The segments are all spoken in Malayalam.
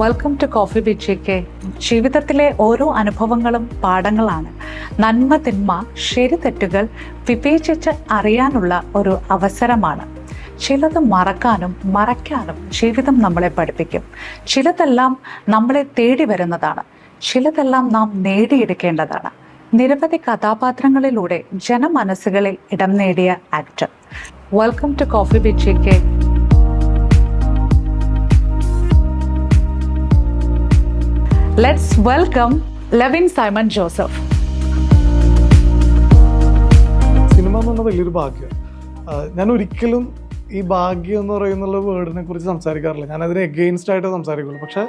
Welcome to coffee with JK. ജീവിതത്തിലെ ഓരോ അനുഭവങ്ങളും പാഠങ്ങളാണ്. നന്മ തിന്മ ശരി തെറ്റുകൾ വിവേചിച്ച് അറിയാനുള്ള ഒരു അവസരമാണ്. ചിലത് മറക്കാനും മറയ്ക്കാനും ജീവിതം നമ്മളെ പഠിപ്പിക്കും. ചിലതെല്ലാം നമ്മളെ തേടി വരുന്നതാണ്, ചിലതെല്ലാം നാം നേടിയെടുക്കേണ്ടതാണ്. നിരവധി കഥാപാത്രങ്ങളിലൂടെ ജനമനസ്സുകളിൽ ഇടം നേടിയ actor. Welcome to coffee with JK. Let's welcome Levin Simon Joseph. Cinema എന്ന് പറഞ്ഞാൽ വലിയൊരു ഭാഗ്യം. ഞാൻ ഒരിക്കലും ഈ ഭാഗ്യം എന്ന് പറയുന്നുള്ള വേർഡിനെ കുറിച്ച് സംസാരിക്കാറില്ല. ഞാൻ അതിന് എഗെയിൻസ്റ്റ് ആയിട്ട് സംസാരിക്കുള്ളൂ. പക്ഷെ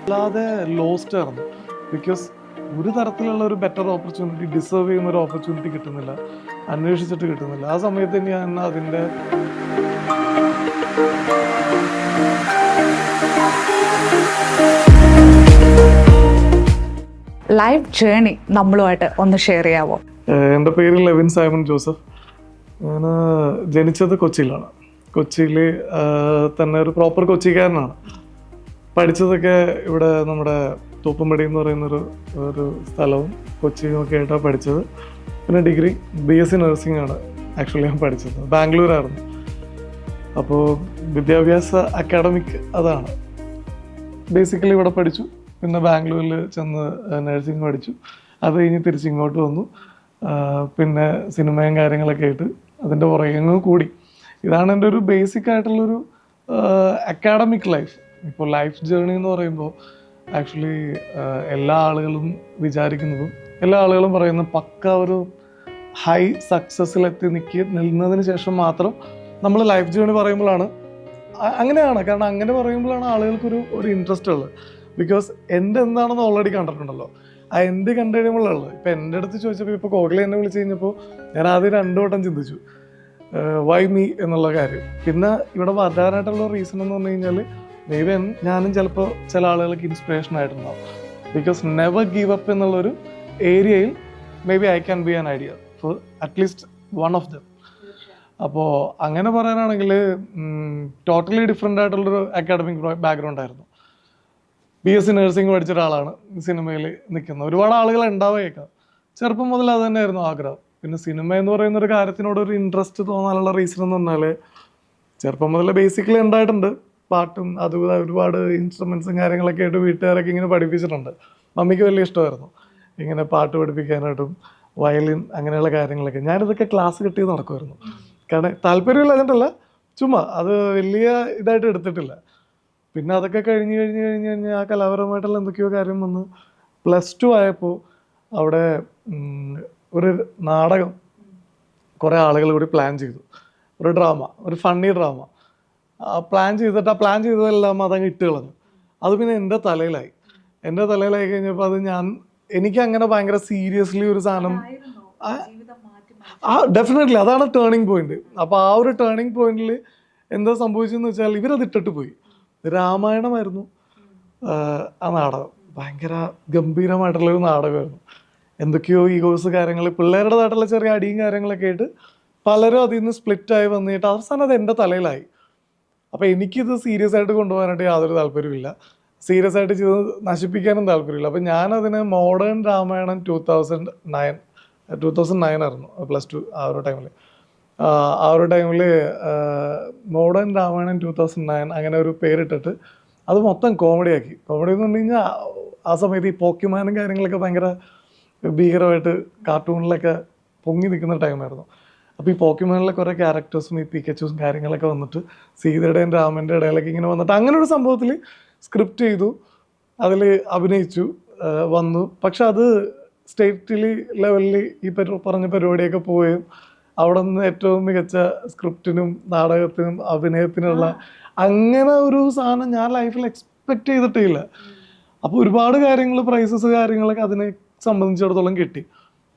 അല്ലാതെ ലോസ്റ്റ് ആയിരുന്നു. ബിക്കോസ് ഒരു തരത്തിലുള്ള ഒരു ബെറ്റർ ഓപ്പർച്യൂണിറ്റി, ഡിസേർവ് ചെയ്യുന്ന ഒരു ഓപ്പർച്യൂണിറ്റി കിട്ടുന്നില്ല, അന്വേഷിച്ചിട്ട് കിട്ടുന്നില്ല. ആ സമയത്ത് ഞാൻ അതിൻ്റെ ലൈഫ് ജേണി നമ്മളുമായിട്ട് ഒന്ന് ഷെയർ ചെയ്യാവോ? എൻ്റെ പേര് ലെവിൻ സൈമൺ ജോസഫ്. ഞാൻ ജനിച്ചത് കൊച്ചിയിലാണ്. കൊച്ചിയിൽ തന്നെ ഒരു പ്രോപ്പർ കൊച്ചിക്കാരനാണ്. പഠിച്ചതൊക്കെ ഇവിടെ നമ്മുടെ തോപ്പുംപടി എന്ന് പറയുന്നൊരു സ്ഥലവും കൊച്ചിയുമൊക്കെ ആയിട്ടാണ് പഠിച്ചത്. പിന്നെ ഡിഗ്രി BSc നഴ്സിംഗ് ആണ് ആക്ച്വലി ഞാൻ പഠിച്ചത്. ബാംഗ്ലൂരായിരുന്നു. അപ്പോൾ വിദ്യാഭ്യാസ അക്കാഡമിക് അതാണ്. ബേസിക്കലി ഇവിടെ പഠിച്ചു. പിന്നെ ബാംഗ്ലൂരിൽ ചെന്ന് നഴ്സിംഗ് പഠിച്ചു. അത് കഴിഞ്ഞ് തിരിച്ചിങ്ങോട്ട് വന്നു. പിന്നെ സിനിമയും കാര്യങ്ങളൊക്കെ ആയിട്ട് അതിൻ്റെ പുറകെ കൂടി. ഇതാണ് എൻ്റെ ഒരു ബേസിക് ആയിട്ടുള്ളൊരു അക്കാഡമിക് ലൈഫ്. ഇപ്പോൾ ലൈഫ് ജേർണി എന്ന് പറയുമ്പോൾ ആക്ച്വലി എല്ലാ ആളുകളും വിചാരിക്കുന്നതും എല്ലാ ആളുകളും പറയുന്ന പക്ക ഒരു ഹൈ സക്സസ്സിലെത്തി നിന്നതിന് ശേഷം മാത്രം നമ്മൾ ലൈഫ് ജേർണി പറയുമ്പോഴാണ് അങ്ങനെയാണ്. കാരണം അങ്ങനെ പറയുമ്പോഴാണ് ആളുകൾക്കൊരു ഇൻട്രസ്റ്റ് ഉള്ളത്. ബിക്കോസ് എൻ്റെ എന്താണെന്ന് ഓൾറെഡി കണ്ടിട്ടുണ്ടല്ലോ. ആ എൻ്റെ കണ്ടു കഴിയുമ്പോഴുള്ളത്. ഇപ്പം എൻ്റെ അടുത്ത് ചോദിച്ചപ്പോൾ ഇപ്പോൾ കോഹ്ലി എന്നെ വിളിച്ച് കഴിഞ്ഞപ്പോൾ ഞാൻ ആദ്യം 2 വട്ടം ചിന്തിച്ചു വൈ മീ എന്നുള്ള കാര്യം. പിന്നെ ഇവിടെ വരാനായിട്ടുള്ള റീസൺ എന്ന് പറഞ്ഞു കഴിഞ്ഞാൽ മേ ബി ഞാനും ചിലപ്പോൾ ചില ആളുകൾക്ക് ഇൻസ്പിറേഷൻ ആയിട്ടുണ്ടാവും. ബിക്കോസ് നെവർ ഗീവ് അപ്പ് എന്നുള്ളൊരു ഏരിയയിൽ may be I can be an idea for at least one of them. അപ്പോൾ അങ്ങനെ പറയാനാണെങ്കിൽ ടോട്ടലി ഡിഫറെൻ്റ് ആയിട്ടുള്ളൊരു അക്കാഡമിക് ബാക്ക്ഗ്രൗണ്ട് ആയിരുന്നു. BSc നഴ്സിംഗ് പഠിച്ച ഒരാളാണ് സിനിമയിൽ നിൽക്കുന്നത്. ഒരുപാട് ആളുകൾ ഉണ്ടാവുകയേക്കാം. ചെറുപ്പം മുതൽ അത് തന്നെയായിരുന്നു ആഗ്രഹം. പിന്നെ സിനിമ എന്ന് പറയുന്ന ഒരു കാര്യത്തിനോട് ഒരു ഇൻട്രസ്റ്റ് തോന്നാനുള്ള റീസൺ എന്ന് പറഞ്ഞാൽ ചെറുപ്പം മുതൽ ബേസിക്കലി ഉണ്ടായിട്ടുണ്ട്. പാട്ടും അതും ഒരുപാട് ഇൻസ്ട്രുമെൻസും കാര്യങ്ങളൊക്കെ ആയിട്ട് വീട്ടുകാരൊക്കെ ഇങ്ങനെ പഠിപ്പിച്ചിട്ടുണ്ട്. മമ്മിക്ക് വലിയ ഇഷ്ടമായിരുന്നു ഇങ്ങനെ പാട്ട് പഠിപ്പിക്കാനായിട്ടും വയലിൻ അങ്ങനെയുള്ള കാര്യങ്ങളൊക്കെ. ഞാനിതൊക്കെ ക്ലാസ് കിട്ടി നടക്കുമായിരുന്നു. കാരണം താല്പര്യമില്ല എന്നിട്ടല്ല, ചുമ്മാ അത് വലിയ ഇതായിട്ട് എടുത്തിട്ടില്ല. പിന്നെ അതൊക്കെ കഴിഞ്ഞ് ആ കലാപരമായിട്ടുള്ള എന്തൊക്കെയോ കാര്യം വന്ന് +2 ആയപ്പോൾ അവിടെ ഒരു നാടകം കുറേ ആളുകൾ കൂടി പ്ലാൻ ചെയ്തു. ഒരു ഡ്രാമ, ഒരു ഫണ്ണി ഡ്രാമ പ്ലാൻ ചെയ്തിട്ട് ആ പ്ലാൻ ചെയ്തതെല്ലാം അതങ്ങ് ഇട്ട് കളഞ്ഞു. അത് പിന്നെ എൻ്റെ തലയിലായി കഴിഞ്ഞപ്പോൾ അത് എനിക്ക് അങ്ങനെ ഭയങ്കര സീരിയസ്ലി ഒരു സാധനം ഡെഫിനറ്റ്ലി അതാണ് ടേണിംഗ് പോയിന്റ്. അപ്പോൾ ആ ഒരു ടേണിംഗ് പോയിന്റിൽ എന്താ സംഭവിച്ചതെന്ന് വെച്ചാൽ ഇവരത് ഇട്ടിട്ട് പോയി. രാമായണമായിരുന്നു ആ നാടകം. ഭയങ്കര ഗംഭീരമായിട്ടുള്ളൊരു നാടകമായിരുന്നു. എന്തൊക്കെയോ ഈഗോസ് കാര്യങ്ങൾ, പിള്ളേരുടേതായിട്ടുള്ള ചെറിയ അടിയും കാര്യങ്ങളൊക്കെ ആയിട്ട് പലരും അതിൽ നിന്ന് സ്പ്ലിറ്റായി വന്നിട്ട് അവസാനം അത് എൻ്റെ തലയിലായി. അപ്പോൾ എനിക്കിത് സീരിയസ് ആയിട്ട് കൊണ്ടുപോകാനായിട്ട് യാതൊരു താല്പര്യമില്ല. സീരിയസ് ആയിട്ട് ചെയ്ത് നശിപ്പിക്കാനും താല്പര്യമില്ല. അപ്പോൾ ഞാനതിന് മോഡേൺ രാമായണം 2009 ആയിരുന്നു +2 ആ ഒരു ടൈമിൽ മോഡേൺ രാമായണം 2009 അങ്ങനെ ഒരു പേരിട്ടിട്ട് അത് മൊത്തം കോമഡിയാക്കി. കോമഡി എന്ന് പറഞ്ഞു കഴിഞ്ഞാൽ ആ സമയത്ത് ഈ പോക്കിമാനും കാര്യങ്ങളൊക്കെ ഭയങ്കര ഭീകരമായിട്ട് കാർട്ടൂണിലൊക്കെ പൊങ്ങി നിൽക്കുന്ന ടൈമായിരുന്നു. അപ്പോൾ ഈ പോക്കിമാനിലെ കുറേ ക്യാരക്ടേഴ്സും ഈ പിക്കച്ചൂസും കാര്യങ്ങളൊക്കെ വന്നിട്ട് സീതയുടെയും രാമൻ്റെ ഇടയിലൊക്കെ ഇങ്ങനെ വന്നിട്ട് അങ്ങനെ ഒരു സംഭവത്തിൽ സ്ക്രിപ്റ്റ് ചെയ്തു, അതിൽ അഭിനയിച്ചു വന്നു. പക്ഷെ അത് സ്റ്റേറ്റ് ലെവലിൽ ഈ പറഞ്ഞ പരിപാടിയൊക്കെ പോവുകയും അവിടെ നിന്ന് ഏറ്റവും മികച്ച സ്ക്രിപ്റ്റിനും നാടകത്തിനും അഭിനയത്തിനുള്ള അങ്ങനെ ഒരു സാധനം ഞാൻ ലൈഫിൽ എക്സ്പെക്റ്റ് ചെയ്തിട്ടില്ല. അപ്പോൾ ഒരുപാട് കാര്യങ്ങൾ, പ്രൈസസ് കാര്യങ്ങളൊക്കെ അതിനെ സംബന്ധിച്ചിടത്തോളം കിട്ടി.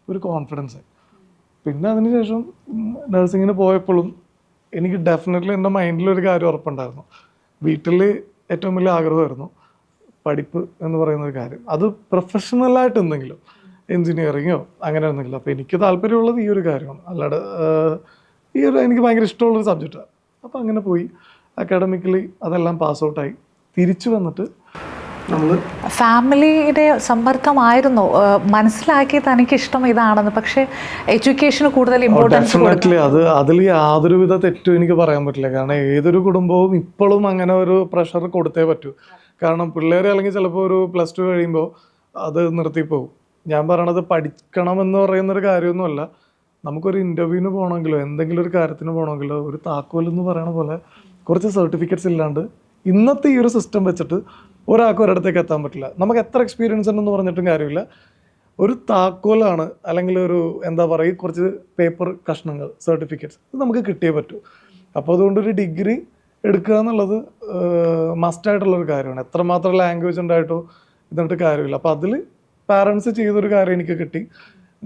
ഒരു കോൺഫിഡൻസ്. പിന്നെ അതിനുശേഷം നഴ്സിങ്ങിന് പോയപ്പോഴും എനിക്ക് ഡെഫിനറ്റ്ലി എൻ്റെ മൈൻഡിലൊരു കാര്യം ഉറപ്പുണ്ടായിരുന്നു. വീട്ടിൽ ഏറ്റവും വലിയ ആഗ്രഹമായിരുന്നു പഠിപ്പ് എന്ന് പറയുന്നൊരു കാര്യം. അത് പ്രൊഫഷണലായിട്ട് എന്തെങ്കിലും എൻജിനീയറിങ്ങോ അങ്ങനെ ഒന്നുമില്ല. അപ്പോൾ എനിക്ക് താല്പര്യമുള്ളത് ഈ ഒരു കാര്യമാണ്. അല്ലാതെ എനിക്ക് ഭയങ്കര ഇഷ്ടമുള്ളൊരു സബ്ജക്റ്റാണ്. അപ്പോൾ അങ്ങനെ പോയി. അക്കാഡമിക്കലി അതെല്ലാം പാസ് ഔട്ടായി തിരിച്ചു വന്നിട്ട് നമ്മൾ ഫാമിലിയുടെ സമ്മർദ്ദമായിരുന്നു മനസ്സിലാക്കി തനിക്ക് ഇഷ്ടം ഇതാണെന്ന്, പക്ഷേ എഡ്യൂക്കേഷന് കൂടുതൽ ഇമ്പോർട്ടൻസ് ഡെഫിനറ്റ്ലി അതിൽ യാതൊരുവിധ തെറ്റും എനിക്ക് പറയാൻ പറ്റില്ല. കാരണം ഏതൊരു കുടുംബവും ഇപ്പോഴും അങ്ങനെ ഒരു പ്രഷർ കൊടുത്തേ പറ്റൂ. കാരണം പിള്ളേർ അല്ലെങ്കിൽ ചിലപ്പോൾ ഒരു +2 കഴിയുമ്പോൾ അത് നിർത്തിപ്പോവും. ഞാൻ പറയണത് പഠിക്കണം എന്ന് പറയുന്നൊരു കാര്യമൊന്നുമല്ല. നമുക്കൊരു ഇൻ്റർവ്യൂവിന് പോകണമെങ്കിലോ എന്തെങ്കിലും ഒരു കാര്യത്തിന് പോകണമെങ്കിലോ ഒരു താക്കോലെന്ന് പറയണ പോലെ കുറച്ച് സർട്ടിഫിക്കറ്റ്സ് ഇല്ലാണ്ട് ഇന്നത്തെ ഈ ഒരു സിസ്റ്റം വെച്ചിട്ട് ഒരാൾക്കും ഒരിടത്തേക്ക് എത്താൻ പറ്റില്ല. നമുക്ക് എത്ര എക്സ്പീരിയൻസ് ഉണ്ടെന്ന് പറഞ്ഞിട്ടും കാര്യമില്ല. ഒരു താക്കോലാണ് അല്ലെങ്കിൽ ഒരു എന്താ പറയുക കുറച്ച് പേപ്പർ കഷ്ണങ്ങൾ സർട്ടിഫിക്കറ്റ്സ് ഇത് നമുക്ക് കിട്ടിയേ പറ്റൂ. അപ്പോൾ അതുകൊണ്ടൊരു ഡിഗ്രി എടുക്കുക എന്നുള്ളത് മസ്റ്റായിട്ടുള്ളൊരു കാര്യമാണ്. എത്രമാത്രം ലാംഗ്വേജ് ഉണ്ടായിട്ടോ ഇതിട്ട് കാര്യമില്ല. അപ്പോൾ അതിൽ പാരൻസ് ചെയ്തൊരു കാര്യം എനിക്ക് കിട്ടി.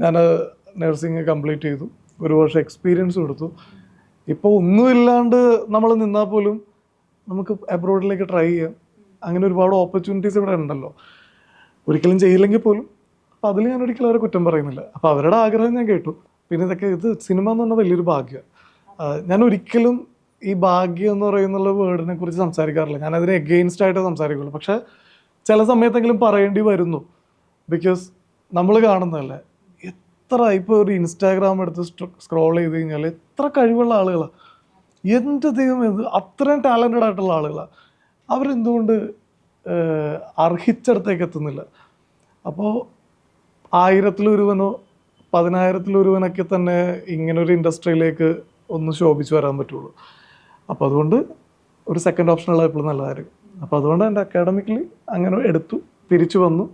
ഞാൻ നഴ്സിംഗ് കംപ്ലീറ്റ് ചെയ്തു, 1 വർഷം എക്സ്പീരിയൻസ് കൊടുത്തു. ഇപ്പോൾ ഒന്നുമില്ലാണ്ട് നമ്മൾ നിന്നാൽ പോലും നമുക്ക് അബ്രോഡിലേക്ക് ട്രൈ ചെയ്യാം. അങ്ങനെ ഒരുപാട് ഓപ്പർച്യൂണിറ്റീസ് ഇവിടെ ഉണ്ടല്ലോ, ഒരിക്കലും ചെയ്യില്ലെങ്കിൽ പോലും. അപ്പോൾ അതിൽ ഞാൻ ഒരിക്കലും അവരെ കുറ്റം പറയുന്നില്ല. അപ്പോൾ അവരുടെ ആഗ്രഹം ഞാൻ കേട്ടു. പിന്നെ ഇത് സിനിമ എന്ന് പറഞ്ഞാൽ വലിയൊരു ഭാഗ്യമാണ്. ഞാൻ ഒരിക്കലും ഈ ഭാഗ്യം എന്ന് പറയുന്നുള്ള വേർഡിനെ കുറിച്ച് സംസാരിക്കാറില്ല. ഞാൻ അതിന് എഗെയിൻസ്റ്റ് ആയിട്ട് സംസാരിക്കുള്ളൂ. പക്ഷേ ചില സമയത്തെങ്കിലും പറയേണ്ടി വരുന്നു. ബിക്കോസ് നമ്മൾ കാണുന്നതല്ലേ, എത്ര ഇപ്പോൾ ഒരു ഇൻസ്റ്റാഗ്രാം എടുത്ത് സ്ക്രോൾ ചെയ്ത് കഴിഞ്ഞാൽ എത്ര കഴിവുള്ള ആളുകളാണ്. എൻ്റെ ദൈവം, അത്രയും ടാലൻറ്റഡ് ആയിട്ടുള്ള ആളുകളാണ്. അവരെന്തുകൊണ്ട് അർഹിച്ചിടത്തേക്ക് എത്തുന്നില്ല? അപ്പോൾ 1000-ലൊരുവനോ 10,000-ലൊരുവനൊക്കെ തന്നെ ഇങ്ങനൊരു ഇൻഡസ്ട്രിയിലേക്ക് ഒന്ന് ശോഭിച്ചു വരാൻ പറ്റുള്ളൂ. അപ്പോൾ അതുകൊണ്ട് ഒരു സെക്കൻഡ് ഓപ്ഷനുള്ള എപ്പോഴും നല്ലതായിരിക്കും. അപ്പോൾ അതുകൊണ്ട് എൻ്റെ അക്കാഡമിക്കലി അങ്ങനെ എടുത്തു, തിരിച്ചു വന്നു.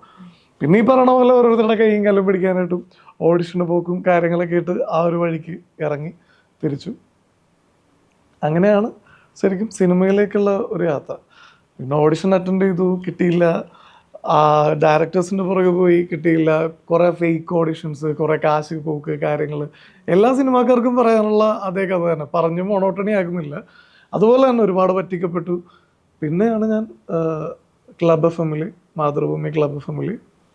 പിന്നെ ഈ പറയണ പോലെ ഓരോരുത്തരുടെ കൈയും കല്ലും പിടിക്കാനായിട്ടും ഓഡിഷന് പോക്കും കാര്യങ്ങളൊക്കെ ഇട്ട് ആ ഒരു വഴിക്ക് ഇറങ്ങി തിരിച്ചു. അങ്ങനെയാണ് ശരിക്കും സിനിമയിലേക്കുള്ള ഒരു യാത്ര. പിന്നെ ഓഡിഷൻ അറ്റൻഡ് ചെയ്തു, കിട്ടിയില്ല. ഡയറക്ടേഴ്സിൻ്റെ പുറകെ പോയി, കിട്ടിയില്ല. കുറേ ഫേക്ക് ഓഡിഷൻസ്, കുറേ കാശ് പോക്ക് കാര്യങ്ങൾ. എല്ലാ സിനിമാക്കാർക്കും പറയാനുള്ള അതേ കഥ തന്നെ, പറഞ്ഞു മോണോട്ടണി ആക്കുന്നില്ല. അതുപോലെ തന്നെ ഒരുപാട് പറ്റിക്കപ്പെട്ടു. പിന്നെയാണ് ഞാൻ ക്ലബ് FM-ൽ, മാതൃഭൂമി ക്ലബ് FM-ൽ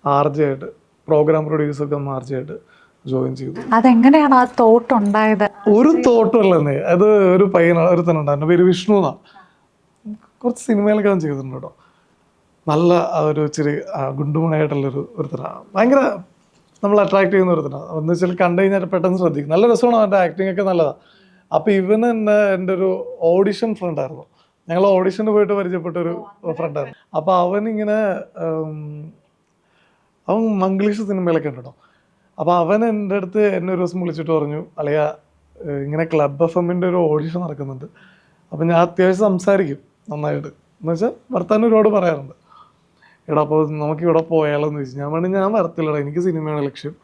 RJ ആയിട്ട്, പ്രോഗ്രാം പ്രൊഡ്യൂസർ RJ ആയിട്ട് ജോയിൻ ചെയ്തു. അതെങ്ങനെയാണ് ആ തോട്ട് ഉണ്ടായത്? ഒരു തോട്ടമല്ലെന്നേ, അത് ഒരു ഒരുത്തനുണ്ടായിരുന്നു, പേര് വിഷ്ണു എന്നാണ്. കുറച്ച് സിനിമയിലൊക്കെ ഞാൻ ചെയ്തിട്ടുണ്ട് കേട്ടോ. നല്ല ഒരു ഇച്ചിരി ഗുണ്ടുമണായിട്ടുള്ളൊരു ഒരുത്തനാണ്. ഭയങ്കര നമ്മൾ അട്രാക്ട് ചെയ്യുന്ന ഒരുത്തനാണ്. എന്ന് വെച്ചാൽ കണ്ടു കഴിഞ്ഞാൽ പെട്ടെന്ന് ശ്രദ്ധിക്കും. നല്ല രസമാണ്, അവൻ്റെ ആക്ടിങ് ഒക്കെ നല്ലതാണ്. അപ്പോൾ ഇവന് എൻ്റെ ഒരു ഓഡിഷൻ ഫ്രണ്ടായിരുന്നു. ഞങ്ങൾ ഓഡിഷന് പോയിട്ട് പരിചയപ്പെട്ടൊരു ഫ്രണ്ടായിരുന്നു. അപ്പോൾ അവനിങ്ങനെ അവൻ മംഗ്ലീഷ് സിനിമയിലൊക്കെ ഉണ്ട് കേട്ടോ. അപ്പോൾ അവൻ എൻ്റെ അടുത്ത് എന്നെ ഒരു ദിവസം വിളിച്ചിട്ട് പറഞ്ഞു, അളിയ ഇങ്ങനെ ക്ലബ് FM-ൻ്റെ ഒരു ഓഡിഷൻ നടക്കുന്നുണ്ട്. അപ്പോൾ ഞാൻ അത്യാവശ്യം സംസാരിക്കും നന്നായിട്ട്. എന്ന് വെച്ചാൽ വർത്താനം ഒരുപാട് പറയാറുണ്ട്. എടാ അപ്പോൾ നമുക്കിവിടെ പോയാലോന്ന് ചോദിച്ചു. ഞാൻ പറഞ്ഞു ഞാൻ വരത്തില്ലടാ, എനിക്ക് സിനിമയാണ് ലക്ഷ്യം,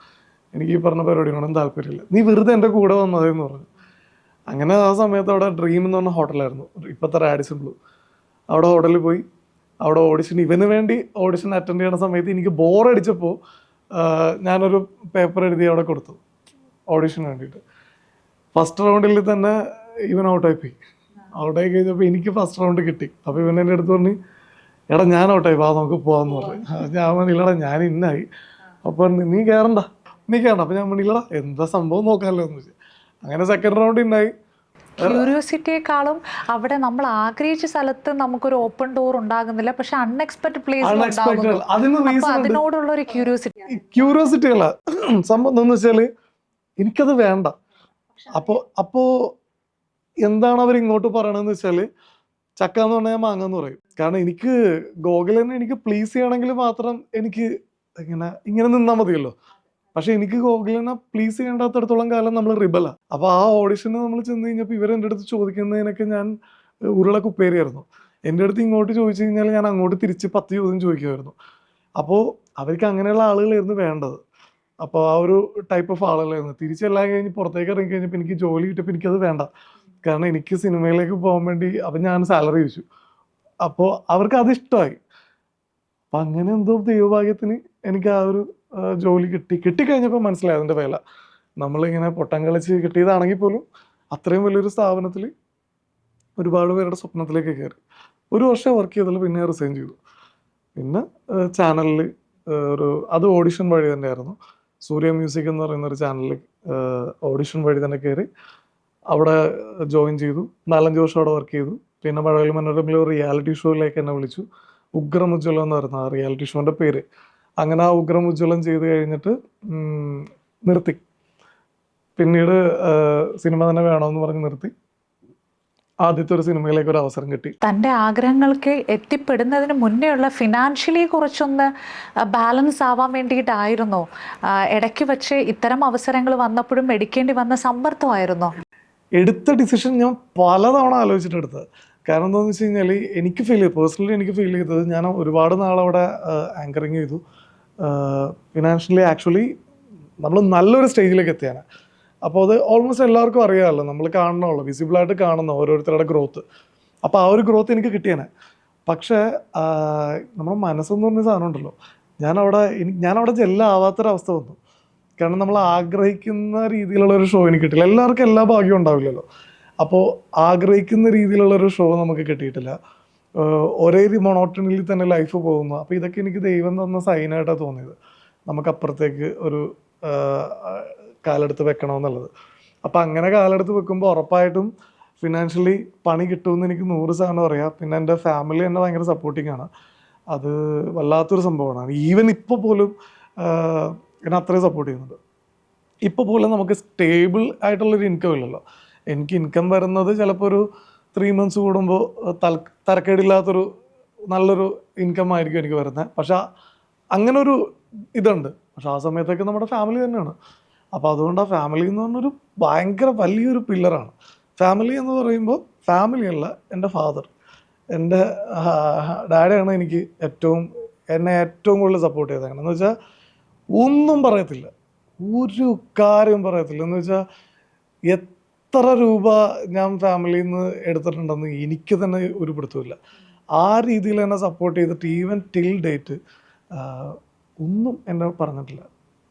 എനിക്ക് ഈ പറഞ്ഞ പരിപാടികളൊന്നും താല്പര്യമില്ല, നീ വെറുതെ എൻ്റെ കൂടെ വന്നതെന്ന് പറഞ്ഞു. അങ്ങനെ ആ സമയത്ത് അവിടെ ഡ്രീം എന്ന് പറഞ്ഞ ഹോട്ടലായിരുന്നു, ഇപ്പോഴത്തെ റാഡിസൺ ബ്ലൂ. അവിടെ ഹോട്ടലിൽ പോയി, അവിടെ ഓഡിഷൻ, ഇവന് വേണ്ടി ഓഡിഷൻ അറ്റൻഡ് ചെയ്യുന്ന സമയത്ത് എനിക്ക് ബോറടിച്ചപ്പോൾ ഞാനൊരു പേപ്പർ എഴുതി അവിടെ കൊടുത്തു ഓഡിഷന് വേണ്ടിയിട്ട്. ഫസ്റ്റ് റൗണ്ടിൽ തന്നെ ഇവൻ ഔട്ടായി പോയി. ഔട്ടായി കഴിഞ്ഞപ്പോൾ എനിക്ക് ഫസ്റ്റ് റൗണ്ട് കിട്ടി. അപ്പോൾ ഇവൻ എൻ്റെ അടുത്ത് പറഞ്ഞു, എടാ ഞാൻ ഔട്ടായി, വാ നമുക്ക് പോകാമെന്ന് പറഞ്ഞു. ഞാൻ പറഞ്ഞില്ലടാ ഞാൻ ഇന്നായി. അപ്പോൾ നീ കയറണ്ട. അപ്പോൾ ഞാൻ പറഞ്ഞില്ലടാ എന്താ സംഭവം നോക്കാമല്ലോ എന്ന് വെച്ചാൽ. അങ്ങനെ സെക്കൻഡ് റൗണ്ട് ഇന്നായി. ക്യൂരിയോസിറ്റിയെക്കാളും അവിടെ നമ്മൾ ആഗ്രഹിച്ച സ്ഥലത്ത് നമുക്കൊരു ഓപ്പൺ ഡോർ ഉണ്ടാകുന്നില്ല, പക്ഷെ അൺഎക്സ്പെക്ടഡ് പ്ലേസ് അതിനോടുള്ള ഒരു ക്യൂരിയോസിറ്റി അല്ല സംഭവം എന്ന് വെച്ചാൽ എനിക്കത് വേണ്ട. അപ്പോ എന്താണ് അവർ ഇങ്ങോട്ട് പറയണതെന്ന് വെച്ചാൽ, ചക്ക എന്ന് പറഞ്ഞാൽ ഞാൻ മാങ്ങ എന്ന് പറയും. കാരണം എനിക്ക് ഗോകുലിനെ എനിക്ക് പ്ലീസ് ചെയ്യണമെങ്കിൽ മാത്രം എനിക്ക് ഇങ്ങനെ നിന്നാൽ മതിയല്ലോ. പക്ഷെ എനിക്ക് ഗോകുലിനെ പ്ലീസ് ചെയ്യേണ്ടാത്തടത്തോളം കാലം നമ്മൾ റിബലാണ്. അപ്പോൾ ആ ഓഡിഷന് നമ്മൾ ചെന്ന് കഴിഞ്ഞപ്പോൾ ഇവരെൻ്റെ അടുത്ത് ചോദിക്കുന്നതിനൊക്കെ ഞാൻ ഉരുളക്കുപ്പേരിയായിരുന്നു. എൻ്റെ അടുത്ത് ഇങ്ങോട്ട് ചോദിച്ചു കഴിഞ്ഞാൽ ഞാൻ അങ്ങോട്ട് തിരിച്ച് 10 ചോദ്യം ചോദിക്കുമായിരുന്നു. അപ്പോൾ അവർക്ക് അങ്ങനെയുള്ള ആളുകളായിരുന്നു വേണ്ടത്. അപ്പോൾ ആ ഒരു ടൈപ്പ് ഓഫ് ആളുകളായിരുന്നു. തിരിച്ചെല്ലാം കഴിഞ്ഞ് പുറത്തേക്ക് ഇറങ്ങി കഴിഞ്ഞപ്പോൾ എനിക്ക് ജോലി കിട്ടിയപ്പോൾ എനിക്കത് വേണ്ട. കാരണം എനിക്ക് സിനിമയിലേക്ക് പോകാൻ വേണ്ടി അപ്പം ഞാൻ സാലറി ചോദിച്ചു. അപ്പോൾ അവർക്ക് അത് ഇഷ്ടമായി. അപ്പം അങ്ങനെ എന്തോ ദൈവഭാഗ്യത്തിന് എനിക്ക് ആ ഒരു ജോലി കിട്ടിക്കഴിഞ്ഞപ്പോൾ മനസ്സിലായി അതിൻ്റെ വില. നമ്മളിങ്ങനെ പൊട്ടം കളിച്ച് കിട്ടിയതാണെങ്കിൽ പോലും അത്രയും വലിയൊരു സ്ഥാപനത്തിൽ ഒരുപാട് പേരുടെ സ്വപ്നത്തിലേക്ക് കയറി. 1 വർഷം വർക്ക് ചെയ്തതിൽ പിന്നെ റിസൈൻ ചെയ്തു. പിന്നെ ചാനലിൽ അത് ഓഡിഷൻ വഴി തന്നെയായിരുന്നു. സൂര്യ മ്യൂസിക് എന്ന് പറയുന്ന ഒരു ചാനലിൽ ഓഡിഷൻ വഴി തന്നെ കയറി അവിടെ ജോയിൻ ചെയ്തു. 4-5 വർഷം അവിടെ വർക്ക് ചെയ്തു. പിന്നെ മഴവിൽ മനോരമയിലെ ഒരു റിയാലിറ്റി ഷോയിലേക്ക് എന്നെ വിളിച്ചു. ഉഗ്രമുജ്വലം എന്ന് പറയുന്ന ആ റിയാലിറ്റി ഷോൻ്റെ പേര്. അങ്ങനെ ആ ഉഗ്രമുജ്വലം ചെയ്ത് കഴിഞ്ഞിട്ട് നിർത്തി. പിന്നീട് സിനിമ തന്നെ വേണമെന്ന് പറഞ്ഞ് നിർത്തി. ആദ്യത്തെ ഒരു സിനിമയിലേക്ക് ഒരു അവസരം കിട്ടി. തൻ്റെ ആഗ്രഹങ്ങൾക്ക് എത്തിപ്പെടുന്നതിന് മുന്നേ ഉള്ള ഫിനാൻഷ്യലി കുറച്ചൊന്ന് ബാലൻസ് ആവാൻ വേണ്ടിയിട്ടായിരുന്നോ ഇടയ്ക്ക് വെച്ച് ഇത്തരം അവസരങ്ങൾ വന്നപ്പോഴും എടുക്കേണ്ടി വന്ന സമ്മർദ്ദമായിരുന്നോ? എടുത്ത ഡിസിഷൻ ഞാൻ പലതവണ ആലോചിച്ചിട്ട് എടുത്തത്. കാരണം എന്താണെന്ന് വെച്ച് കഴിഞ്ഞാൽ എനിക്ക് പേഴ്സണലി എനിക്ക് ഫീൽ ചെയ്തത്, ഞാൻ ഒരുപാട് നാളവിടെ ആങ്കറിങ് ചെയ്തു. ഫിനാൻഷ്യലി ആക്ച്വലി നമ്മൾ നല്ലൊരു സ്റ്റേജിലേക്ക് എത്തിയാണ്. അപ്പോൾ അത് ഓൾമോസ്റ്റ് എല്ലാവർക്കും അറിയാമല്ലോ, നമ്മൾ കാണണമല്ലോ, വിസിബിളായിട്ട് കാണുന്ന ഓരോരുത്തരുടെ ഗ്രോത്ത്. അപ്പോൾ ആ ഒരു ഗ്രോത്ത് എനിക്ക് കിട്ടിയാണ്. പക്ഷേ നമ്മുടെ മനസ്സെന്ന് പറഞ്ഞ സാധനം ഉണ്ടല്ലോ, ഞാനവിടെ ജെല്ലാവാത്തൊരവസ്ഥ വന്നു. കാരണം നമ്മൾ ആഗ്രഹിക്കുന്ന രീതിയിലുള്ളൊരു ഷോ എനിക്ക് കിട്ടില്ല. എല്ലാവർക്കും എല്ലാ ഭാഗ്യവും ഉണ്ടാവില്ലല്ലോ. അപ്പോൾ ആഗ്രഹിക്കുന്ന രീതിയിലുള്ളൊരു ഷോ നമുക്ക് കിട്ടിയിട്ടില്ല. ഒരേ മൊണോട്ടണിയിൽ തന്നെ ലൈഫ് പോകുന്നു. അപ്പോൾ ഇതൊക്കെ എനിക്ക് ദൈവം തന്ന സൈനായിട്ടാണ് തോന്നിയത്, നമുക്കപ്പുറത്തേക്ക് ഒരു കാലെടുത്ത് വെക്കണമെന്നുള്ളത്. അപ്പോൾ അങ്ങനെ കാലെടുത്ത് വെക്കുമ്പോൾ ഉറപ്പായിട്ടും ഫിനാൻഷ്യലി പണി കിട്ടുമെന്ന് എനിക്ക് 100% അറിയാം. പിന്നെ എൻ്റെ ഫാമിലി എന്നെ ഭയങ്കര സപ്പോർട്ടിങ് ആണ്. അത് വല്ലാത്തൊരു സംഭവമാണ്. ഈവൻ ഇപ്പോൾ പോലും എന്നെ അത്രയും സപ്പോർട്ട് ചെയ്യുന്നുണ്ട്. ഇപ്പോൾ പോലും നമുക്ക് സ്റ്റേബിൾ ആയിട്ടുള്ളൊരു ഇൻകം ഇല്ലല്ലോ. എനിക്ക് ഇൻകം വരുന്നത് ചിലപ്പോൾ ഒരു 3 months കൂടുമ്പോൾ തരക്കേടില്ലാത്തൊരു നല്ലൊരു ഇൻകം ആയിരിക്കും എനിക്ക് വരുന്നത്. പക്ഷെ അങ്ങനെ ഒരു ഇതുണ്ട്. പക്ഷെ ആ സമയത്തൊക്കെ നമ്മുടെ ഫാമിലി തന്നെയാണ്. അപ്പോൾ അതുകൊണ്ട് ആ ഫാമിലി എന്ന് പറഞ്ഞൊരു ഭയങ്കര വലിയൊരു പില്ലറാണ്. ഫാമിലി എന്ന് പറയുമ്പോൾ ഫാമിലിയല്ല, എൻ്റെ ഫാദർ, എൻ്റെ ഡാഡിയാണ് എനിക്ക് എന്നെ ഏറ്റവും കൂടുതൽ സപ്പോർട്ട് ചെയ്തത്. എന്ന് വെച്ചാൽ ഒന്നും പറയത്തില്ല, ഒരു കാര്യം പറയത്തില്ല. എന്ന് വെച്ചാൽ എത്ര രൂപ ഞാൻ ഫാമിലിയിൽ നിന്ന് എടുത്തിട്ടുണ്ടെന്ന് എനിക്ക് തന്നെ ഒരു പിടുത്തമില്ല. ആ രീതിയിൽ എന്നെ സപ്പോർട്ട് ചെയ്തിട്ട് ഈവൻ ടിൽ ഡേറ്റ് ഒന്നും എന്നെ പറഞ്ഞിട്ടില്ല.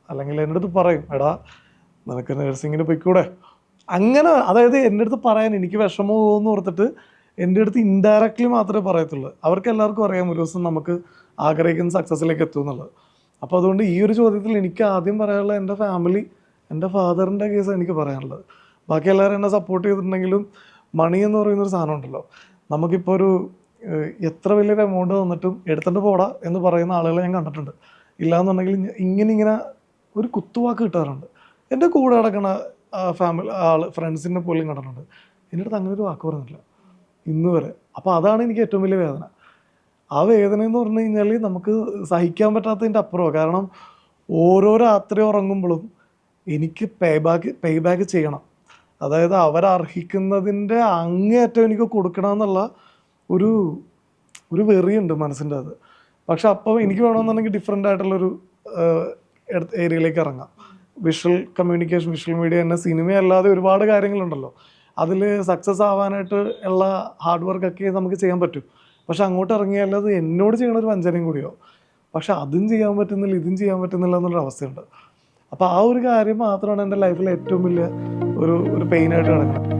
അല്ലെങ്കിൽ എൻ്റെ അടുത്ത് പറയും, എടാ നിനക്ക് നഴ്സിങ്ങിന് പോയിക്കൂടെ, അങ്ങനെ. അതായത് എൻ്റെ അടുത്ത് പറയാൻ എനിക്ക് വിഷമമോന്ന് ഓർത്തിട്ട് എൻ്റെ അടുത്ത് ഇൻഡയറക്റ്റ്ലി മാത്രമേ പറയത്തുള്ളൂ. അവർക്ക് എല്ലാവർക്കും അറിയാം ഒരു ദിവസം നമുക്ക് ആഗ്രഹിക്കുന്ന സക്സസ്സിലേക്ക് എത്തും എന്നുള്ളത്. അപ്പോൾ അതുകൊണ്ട് ഈ ഒരു ചോദ്യത്തിൽ എനിക്ക് ആദ്യം പറയാനുള്ളത് എൻ്റെ ഫാമിലി, എൻ്റെ ഫാദറിൻ്റെ കേസ് എനിക്ക് പറയാനുള്ളത്. ബാക്കി എല്ലാവരും എന്നെ സപ്പോർട്ട് ചെയ്തിട്ടുണ്ടെങ്കിലും മണി എന്ന് പറയുന്നൊരു സാധനം ഉണ്ടല്ലോ, നമുക്കിപ്പോൾ ഒരു എത്ര വലിയൊരു എമൗണ്ട് തന്നിട്ടും എടുത്തിട്ട് പോടാ എന്ന് പറയുന്ന ആളുകളെ ഞാൻ കണ്ടിട്ടുണ്ട്. ഇല്ലയെന്നുണ്ടെങ്കിൽ ഇങ്ങനെ ഒരു കുത്തുവാക്ക് കിട്ടാറുണ്ട്. എൻ്റെ കൂടെ നടക്കുന്ന ഫ്രണ്ട്സിനെ പോലും കണ്ടിട്ടുണ്ട്. എൻ്റെ അടുത്ത് അങ്ങനെ ഒരു വാക്ക് പറഞ്ഞില്ല ഇന്ന് വരെ. അപ്പോൾ അതാണ് എനിക്ക് ഏറ്റവും വലിയ വേദന. ആ വേദന എന്ന് പറഞ്ഞു കഴിഞ്ഞാൽ നമുക്ക് സഹിക്കാൻ പറ്റാത്തതിൻ്റെ അപ്പുറമാണ്. കാരണം ഓരോ രാത്രി ഉറങ്ങുമ്പോഴും എനിക്ക് പേ ബാക്ക് ചെയ്യണം. അതായത് അവരർഹിക്കുന്നതിൻ്റെ അങ്ങേയറ്റം എനിക്ക് കൊടുക്കണമെന്നുള്ള ഒരു വെറിയുണ്ട് മനസ്സിൻ്റെ അത്. പക്ഷെ അപ്പോൾ എനിക്ക് വേണമെന്നുണ്ടെങ്കിൽ ഡിഫറെൻ്റ് ആയിട്ടുള്ളൊരു ഏരിയയിലേക്ക് ഇറങ്ങാം. വിഷ്വൽ കമ്മ്യൂണിക്കേഷൻ, വിഷ്വൽ മീഡിയ തന്നെ, സിനിമയല്ലാതെ ഒരുപാട് കാര്യങ്ങളുണ്ടല്ലോ. അതിൽ സക്സസ് ആവാനായിട്ട് ഉള്ള ഹാർഡ് വർക്കൊക്കെ നമുക്ക് ചെയ്യാൻ പറ്റും. പക്ഷെ അങ്ങോട്ട് ഇറങ്ങിയാൽ അത് എന്നോട് ചെയ്യണ ഒരു വഞ്ചനയും കൂടിയോ. പക്ഷെ അതും ചെയ്യാൻ പറ്റുന്നില്ല, ഇതും ചെയ്യാൻ പറ്റുന്നില്ല എന്നുള്ളൊരു അവസ്ഥയുണ്ട്. അപ്പോൾ ആ ഒരു കാര്യം മാത്രമാണ് എൻ്റെ ലൈഫിലെ ഏറ്റവും വലിയ ഒരു പെയിനായിട്ട് കിടക്കുന്നത്.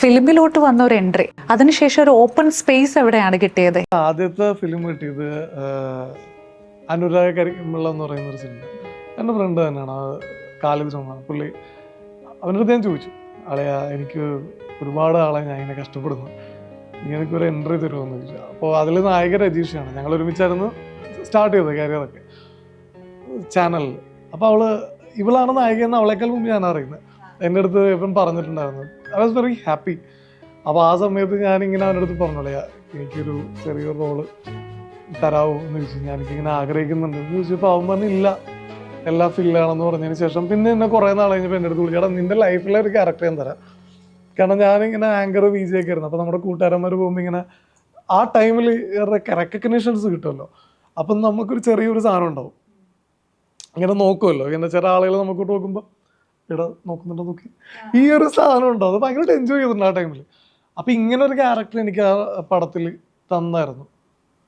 ഫിലിമിലോട്ട് വന്ന ഒരു എൻട്രി, അതിനുശേഷം ഒരു ഓപ്പൺ സ്പേസ് എവിടെയാണ് കിട്ടിയത്? ആദ്യത്തെ ഫിലിം കിട്ടിയത് അനുരാഗ് കരിമുള്ള എന്ന് പറയുന്ന ഒരു സിനിമ. എൻ്റെ ഫ്രണ്ട് തന്നെയാണ്, കാലിദ് റഹ്മാൻ. പുള്ളി അവനടുത്ത് ഞാൻ ചോദിച്ചു, ആളെയാ എനിക്ക് ഒരുപാട് ആളെ ഞാൻ ഇങ്ങനെ കഷ്ടപ്പെടുന്നു, നീ എനിക്കൊരു എൻട്രി തരുമെന്ന് ചോദിച്ചു. അപ്പോൾ അതിൽ നായക രജീഷാണ്. ഞങ്ങൾ ഒരുമിച്ചായിരുന്നു സ്റ്റാർട്ട് ചെയ്തത് കരിയറൊക്കെ ചാനലിൽ. അപ്പോൾ ഇവളാണ് നായികയെന്ന് അവളേക്കാൾ മുമ്പ് ഞാൻ അറിയുന്നത്. എൻ്റെ അടുത്ത് ഇപ്പം പറഞ്ഞിട്ടുണ്ടായിരുന്നു. I was very happy. അപ്പോൾ ആ സമയത്ത് ഞാനിങ്ങനെ അവൻ്റെ അടുത്ത് പറഞ്ഞോളെ, എനിക്കൊരു ചെറിയൊരു റോള് തരാമോ എന്ന് ചോദിച്ചു. ഞാനിങ്ങനെ ആഗ്രഹിക്കുന്നുണ്ട് എന്ന് ചോദിച്ചപ്പോൾ അവൻ പറഞ്ഞില്ല, എല്ലാം ഫില്ലാണെന്ന് പറഞ്ഞതിന് ശേഷം പിന്നെ എന്നെ കുറേ നാൾ കഴിഞ്ഞപ്പോൾ എൻ്റെ അടുത്ത് വിളിച്ചു, നിൻ്റെ ലൈഫിലെ ഒരു ക്യാരക്ടർ ഞാൻ തരാം. കാരണം ഞാനിങ്ങനെ ആങ്കർ VJ ഒക്കെ ആയിരുന്നു. അപ്പോൾ നമ്മുടെ കൂട്ടുകാരന്മാർ പോകുമ്പോൾ ഇങ്ങനെ ആ ടൈമിൽ റെക്കഗ്നേഷൻസ് കിട്ടുമല്ലോ. അപ്പം നമുക്കൊരു ചെറിയൊരു സാധനം ഉണ്ടാവും, ഇങ്ങനെ നോക്കുമല്ലോ. ഇങ്ങനെ ചില ആളുകൾ നമുക്കോട്ട് നോക്കുമ്പോൾ എടാ നോക്കുന്നുണ്ടോ നോക്കി, ഈ ഒരു സാധനം ഉണ്ടോ, അത് ഭയങ്കരമായിട്ട് എൻജോയ് ചെയ്തിട്ടുണ്ട് ആ ടൈമിൽ. അപ്പം ഇങ്ങനെ ഒരു ക്യാരക്ടർ എനിക്ക് ആ പടത്തിൽ തന്നായിരുന്നു.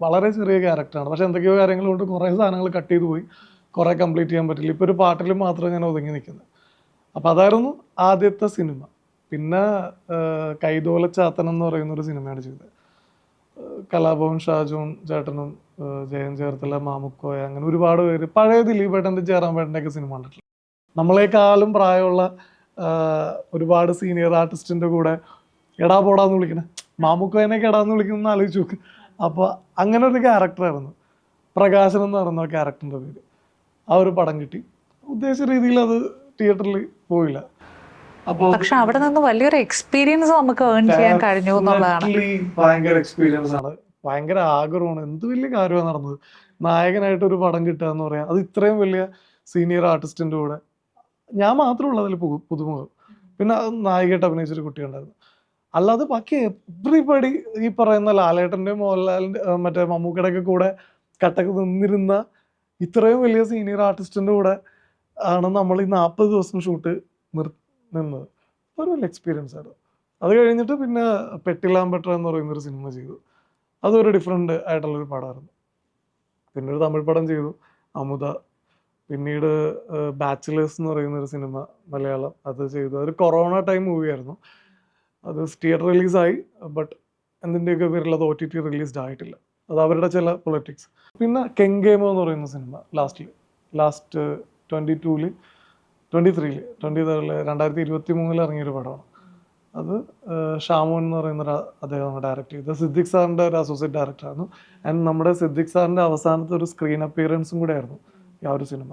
വളരെ ചെറിയ ക്യാരക്ടറാണ്, പക്ഷെ എന്തൊക്കെയോ കാര്യങ്ങൾ കൊണ്ട് കുറേ സാധനങ്ങൾ കട്ട് ചെയ്ത് പോയി, കുറേ കംപ്ലീറ്റ് ചെയ്യാൻ പറ്റില്ല. ഇപ്പോൾ ഒരു പാട്ടിൽ മാത്രമേ ഞാൻ ഒതുങ്ങി നിൽക്കുന്നത്. അപ്പോൾ അതായിരുന്നു ആദ്യത്തെ സിനിമ. പിന്നെ കൈതോല ചാത്തൻ എന്ന് പറയുന്നൊരു സിനിമയാണ് ചെയ്തത്. കലാഭവൻ ഷാജോൺ ചേട്ടനും ജയൻ ചേർത്തല, മാമുക്കോയ, അങ്ങനെ ഒരുപാട് പേര് പഴയ ദിലീപേട്ടൻ്റെ ജയറാമേട്ടൻ്റെയൊക്കെ സിനിമ കണ്ടിട്ടില്ല. നമ്മളെക്കാളും പ്രായമുള്ള ഒരുപാട് സീനിയർ ആർട്ടിസ്റ്റിൻ്റെ കൂടെ എടാ പോടാന്ന് വിളിക്കണേ, മാമുക്കോയനെയൊക്കെ എടാന്ന് വിളിക്കുന്ന ആലോചിച്ച് നോക്ക്. അപ്പോൾ അങ്ങനെ ഒരു ക്യാരക്ടറായിരുന്നു പ്രകാശൻ എന്ന് പറയുന്ന ക്യാരക്ടറിൻ്റെ പേര്. ആ ഒരു പടം കിട്ടി. ഉദ്ദേശിച്ച രീതിയിൽ അത് തിയേറ്ററിൽ പോയില്ല. അപ്പോൾ പക്ഷെ അവിടെ നിന്ന് വലിയൊരു എക്സ്പീരിയൻസ് നമുക്ക് ഏൺ ചെയ്യാൻ കഴിഞ്ഞു എന്നുള്ളതാണ്. ഭയങ്കര എക്സ്പീരിയൻസ് ആണ്, ഭയങ്കര ആഗ്രഹമാണ്. എന്ത് വലിയ കാര്യമാണ് നടന്നത്. നായകനായിട്ട് ഒരു പടം കിട്ടുക എന്ന് പറയാം, അത് ഇത്രയും വലിയ സീനിയർ ആർട്ടിസ്റ്റിൻ്റെ കൂടെ. ഞാൻ മാത്രമുള്ള അതിൽ പുതുമുഖം, പിന്നെ നായികയായിട്ട് അഭിനയിച്ചൊരു കുട്ടിയുണ്ടായിരുന്നു. അല്ലാതെ ബാക്കി എവ്രിബഡി ഈ പറയുന്ന ലാലേട്ടൻ്റെയും മോഹൻലാലിൻ്റെ മറ്റേ മമ്മൂക്കയുടെ ഒക്കെ കൂടെ കട്ടക്ക് നിന്നിരുന്ന ഇത്രയും വലിയ സീനിയർ ആർട്ടിസ്റ്റിൻ്റെ കൂടെ ആണ് നമ്മൾ ഈ 40 ദിവസം ഷൂട്ട് നിന്നത്. ഒരു വലിയ എക്സ്പീരിയൻസ് ആയിരുന്നു. അത് കഴിഞ്ഞിട്ട് പിന്നെ പെട്ടിലാമ്പെട്ട എന്ന് പറയുന്നൊരു സിനിമ ചെയ്തു. അതൊരു ഡിഫറെൻ്റ് ആയിട്ടുള്ളൊരു പടമായിരുന്നു. പിന്നെ ഒരു തമിഴ് പടം ചെയ്തു, അമുത. പിന്നീട് ബാച്ചിലേഴ്സ് എന്ന് പറയുന്നൊരു സിനിമ മലയാളം, അത് ചെയ്തു. അതൊരു കൊറോണ ടൈം മൂവിയായിരുന്നു. അത് തിയേറ്റർ റിലീസായി, ബട്ട് എന്തിൻ്റെയൊക്കെ പേരിൽ അത് OTT റിലീസ്ഡ് ആയിട്ടില്ല. അത് അവരുടെ ചില പൊളിറ്റിക്സ്. പിന്നെ കെങ്കേമോ എന്ന് പറയുന്ന സിനിമ ലാസ്റ്റ് 2023 2023 ഇറങ്ങിയൊരു പടമാണ്. അത് ഷാമോൻ എന്ന് പറയുന്ന അദ്ദേഹം ഡയറക്റ്റ് ചെയ്തത്. സിദ്ദിഖ് സാറിൻ്റെ ഒരു അസോസിയേറ്റ് ഡയറക്ടറായിരുന്നു. ആൻഡ് നമ്മുടെ സിദ്ദിഖ് സാറിൻ്റെ അവസാനത്തെ ഒരു സ്ക്രീൻ അപ്പിയറൻസും കൂടെ ആയിരുന്നു ആ ഒരു സിനിമ.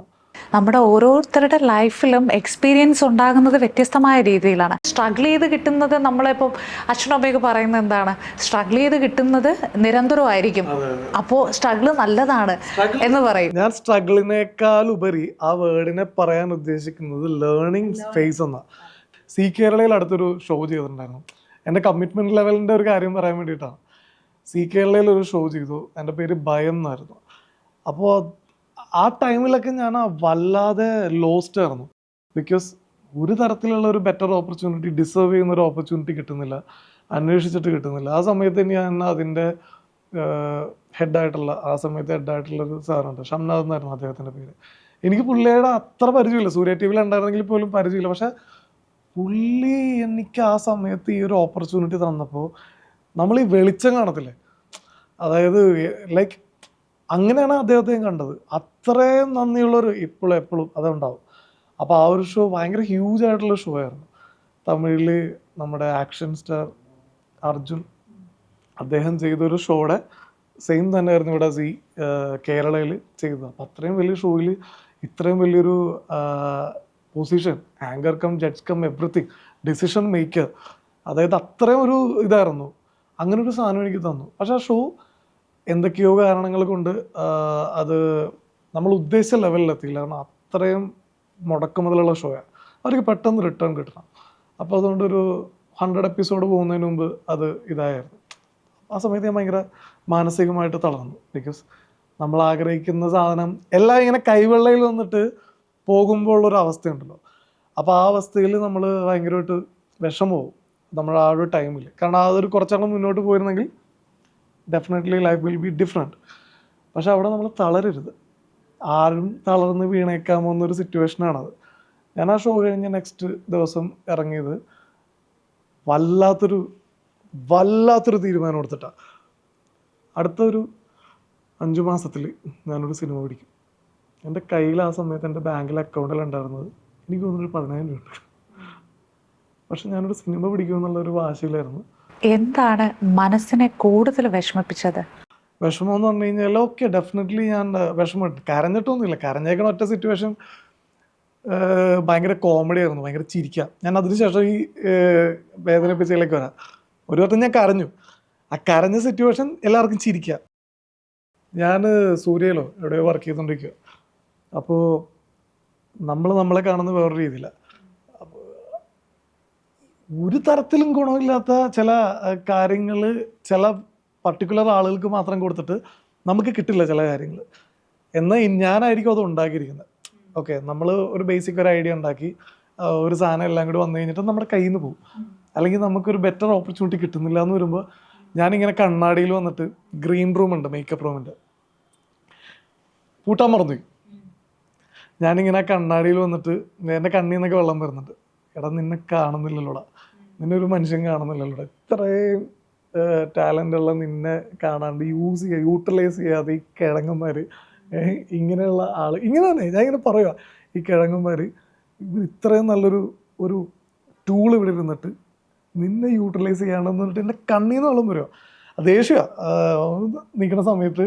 നമ്മുടെ ഓരോരുത്തരുടെ ലൈഫിലും എക്സ്പീരിയൻസ് ഉണ്ടാകുന്നത് വ്യത്യസ്തമായ രീതിയിലാണ്. സ്ട്രഗിൾ ചെയ്ത് കിട്ടുന്നത്, നമ്മളിപ്പോൾ അച്ഛനമ്മയൊക്കെ പറയുന്നത് എന്താണ്, സ്ട്രഗിൾ ചെയ്ത് കിട്ടുന്നത് നിരന്തരമായിരിക്കും. അപ്പോൾ സ്ട്രഗിൾ നല്ലതാണ് എന്ന് പറയും. ഞാൻ സ്ട്രഗിളിനേക്കാൾ ഉപരി ആ വേർഡിനെ പറയാൻ ഉദ്ദേശിക്കുന്നത് ലേണിംഗ് ഫേസ് എന്നാ. സി കേരളയിൽ അടുത്തൊരു ഷോ ചെയ്തിട്ടുണ്ടായിരുന്നു. എൻ്റെ കമ്മിറ്റ്മെൻറ്റ് ലെവലിൻ്റെ ഒരു കാര്യം പറയാൻ വേണ്ടിയിട്ടാണ്. സി കേരളയിൽ ഒരു ഷോ ചെയ്തു, എൻ്റെ പേര് ഭയം എന്നായിരുന്നു. അപ്പോൾ ആ ടൈമിലൊക്കെ ഞാൻ വല്ലാതെ ലോസ്റ്റ് ആയിരുന്നു. ബിക്കോസ് ഒരു തരത്തിലുള്ള ഒരു ബെറ്റർ ഓപ്പർച്യൂണിറ്റി, ഡിസേർവ് ചെയ്യുന്ന ഒരു ഓപ്പർച്യൂണിറ്റി കിട്ടുന്നില്ല, അന്വേഷിച്ചിട്ട് കിട്ടുന്നില്ല. ആ സമയത്ത് ഞാൻ അതിൻ്റെ ആ സമയത്ത് ഹെഡായിട്ടുള്ളൊരു സാറുണ്ട്, ഷംനാഥ് എന്നായിരുന്നു അദ്ദേഹത്തിൻ്റെ പേര്. എനിക്ക് പുള്ളിയുടെ അത്ര പരിചയമില്ല, സൂര്യ ടി വിയിൽ ഉണ്ടായിരുന്നെങ്കിൽ പോലും പരിചയമില്ല. പക്ഷേ പുള്ളി എനിക്ക് ആ സമയത്ത് ഈ ഒരു ഓപ്പർച്യൂണിറ്റി തന്നപ്പോൾ നമ്മൾ ഈ വെളിച്ചം കാണത്തില്ലേ, അതായത് ലൈക്ക് അങ്ങനെയാണ് അദ്ദേഹത്തെ കണ്ടത്. അത്രയും നന്ദിയുള്ളൊരു എപ്പോഴും അതുണ്ടാവും. അപ്പോൾ ആ ഒരു ഷോ ഭയങ്കര ഹ്യൂജ് ആയിട്ടുള്ള ഷോ ആയിരുന്നു. തമിഴിൽ നമ്മുടെ ആക്ഷൻ സ്റ്റാർ അർജുൻ അദ്ദേഹം ചെയ്തൊരു ഷോയുടെ സെയിം തന്നെയായിരുന്നു ഇവിടെ കേരളയിൽ ചെയ്തത്. അപ്പം അത്രയും വലിയ ഷോയിൽ ഇത്രയും വലിയൊരു position, anchor cum judge cum everything, decision maker, അതായത് അത്രയും ഒരു ഇതായിരുന്നു. അങ്ങനെ ഒരു സാധനം എനിക്ക് തന്നു. പക്ഷെ ആ ഷോ എന്തൊക്കെയോ കാരണങ്ങൾ കൊണ്ട് അത് നമ്മൾ ഉദ്ദേശിച്ച ലെവലിലെത്തിയില്ല. കാരണം അത്രയും മുടക്കുമുതലുള്ള ഷോയാണ്, അവർക്ക് പെട്ടെന്ന് റിട്ടേൺ കിട്ടണം. അപ്പോൾ അതുകൊണ്ടൊരു 100 എപ്പിസോഡ് പോകുന്നതിന് മുമ്പ് അത് ഇതായിരുന്നു. ആ സമയത്ത് ഞാൻ ഭയങ്കര മാനസികമായിട്ട് തളർന്നു. ബിക്കോസ് നമ്മൾ ആഗ്രഹിക്കുന്ന സാധനം എല്ലാം ഇങ്ങനെ കൈവെള്ളയിൽ വന്നിട്ട് പോകുമ്പോൾ ഉള്ളൊരു അവസ്ഥയുണ്ടല്ലോ. അപ്പോൾ ആ അവസ്ഥയിൽ നമ്മൾ ഭയങ്കരമായിട്ട് വിഷമവും നമ്മൾ ആ ഒരു ടൈമിൽ. കാരണം അതൊരു കുറച്ചെണ്ണം മുന്നോട്ട് പോയിരുന്നെങ്കിൽ definitely life will be different. പക്ഷെ അവിടെ നമ്മൾ തളരരുത്, ആരും തളർന്ന് വീണേക്കാമോ എന്നൊരു സിറ്റുവേഷനാണത്. ഞാൻ ആ ഷോ കഴിഞ്ഞ് നെക്സ്റ്റ് ദിവസം ഇറങ്ങിയത് വല്ലാത്തൊരു തീരുമാനം എടുത്തിട്ടാണ്. അടുത്തൊരു 5 മാസത്തിൽ ഞാനൊരു സിനിമ പിടിക്കും. എൻ്റെ കയ്യിൽ ആ സമയത്ത് എൻ്റെ ബാങ്കിലെ അക്കൗണ്ടിലുണ്ടായിരുന്നത് എനിക്ക് തോന്നുന്നൊരു 10,000 രൂപ. പക്ഷെ ഞാനൊരു സിനിമ പിടിക്കുമെന്നുള്ളൊരു വാശിയിലായിരുന്നു. എന്താണ് മനസ്സിനെ കൂടുതൽ വിഷമിപ്പിച്ചത്? വിഷമം എന്ന് പറഞ്ഞു കഴിഞ്ഞാൽ ഓക്കെ, ഡെഫിനറ്റ്ലി ഞാൻ വിഷമമുണ്ട്. കരഞ്ഞിട്ടൊന്നുമില്ല. കരഞ്ഞേക്കണ ഒറ്റ സിറ്റുവേഷൻ ഭയങ്കര കോമഡി ആയിരുന്നു, ഭയങ്കര ചിരിക്കാം. ഞാൻ അതിനുശേഷം ഈ വേദനിപ്പിച്ചതിലേക്ക് വരാം. ഒരു വട്ടം ഞാൻ കരഞ്ഞു. ആ കരഞ്ഞ സിറ്റുവേഷൻ എല്ലാവർക്കും ചിരിക്കാം. ഞാൻ സൂര്യയിലോ എവിടെയോ വർക്ക് ചെയ്തുകൊണ്ടിരിക്കുക. അപ്പോൾ നമ്മളെ കാണുന്ന വേറൊരു രീതിയിലാണ്. ഒരു തരത്തിലും ഗുണമില്ലാത്ത ചില കാര്യങ്ങൾ ചില പർട്ടിക്കുലർ ആളുകൾക്ക് മാത്രം കൊടുത്തിട്ട് നമുക്ക് കിട്ടില്ല ചില കാര്യങ്ങൾ. എന്നാൽ ഞാനായിരിക്കും അത് ഉണ്ടാക്കിയിരിക്കുന്നത്. ഓക്കെ, നമ്മൾ ഒരു ബേസിക് ഒരു ഐഡിയ ഉണ്ടാക്കി ഒരു സാധനം എല്ലാം കൂടി വന്നു കഴിഞ്ഞിട്ട് നമ്മുടെ കയ്യിൽ നിന്ന് പോകും. അല്ലെങ്കിൽ നമുക്കൊരു ബെറ്റർ ഓപ്പർച്യൂണിറ്റി കിട്ടുന്നില്ല എന്ന് വരുമ്പോൾ ഞാനിങ്ങനെ കണ്ണാടിയിൽ വന്നിട്ട്, ഗ്രീൻ റൂമുണ്ട്, മേക്കപ്പ് റൂമുണ്ട്, പൂട്ടാൻ മറന്നുപോയി. ഞാനിങ്ങനെ കണ്ണാടിയിൽ വന്നിട്ട് എൻ്റെ കണ്ണിൽ നിന്നൊക്കെ വെള്ളം വരുന്നുണ്ട്. എടാ നിന്നെ കാണുന്നില്ലല്ലോടാ, നിന്നെ ഒരു മനുഷ്യൻ കാണുന്നില്ലല്ലോടാ, ഇത്രയും ടാലൻ്റ് ഉള്ള നിന്നെ കാണാണ്ട് യൂട്ടിലൈസ് ചെയ്യാതെ ഈ കിഴങ്ങന്മാർ ഇങ്ങനെയുള്ള ആൾ ഇങ്ങനെ തന്നെ ഞാൻ ഇങ്ങനെ പറയുക, ഈ കിഴങ്ങന്മാർ ഇവർ ഇത്രയും നല്ലൊരു ഒരു ടൂൾ ഇവിടെ ഇരുന്നിട്ട് നിന്നെ യൂട്ടിലൈസ് ചെയ്യണമെന്ന് പറഞ്ഞിട്ട് എൻ്റെ കണ്ണീന്ന് വെള്ളം വരുമോ. ദേഷ്യമാണ് നിൽക്കുന്ന സമയത്ത്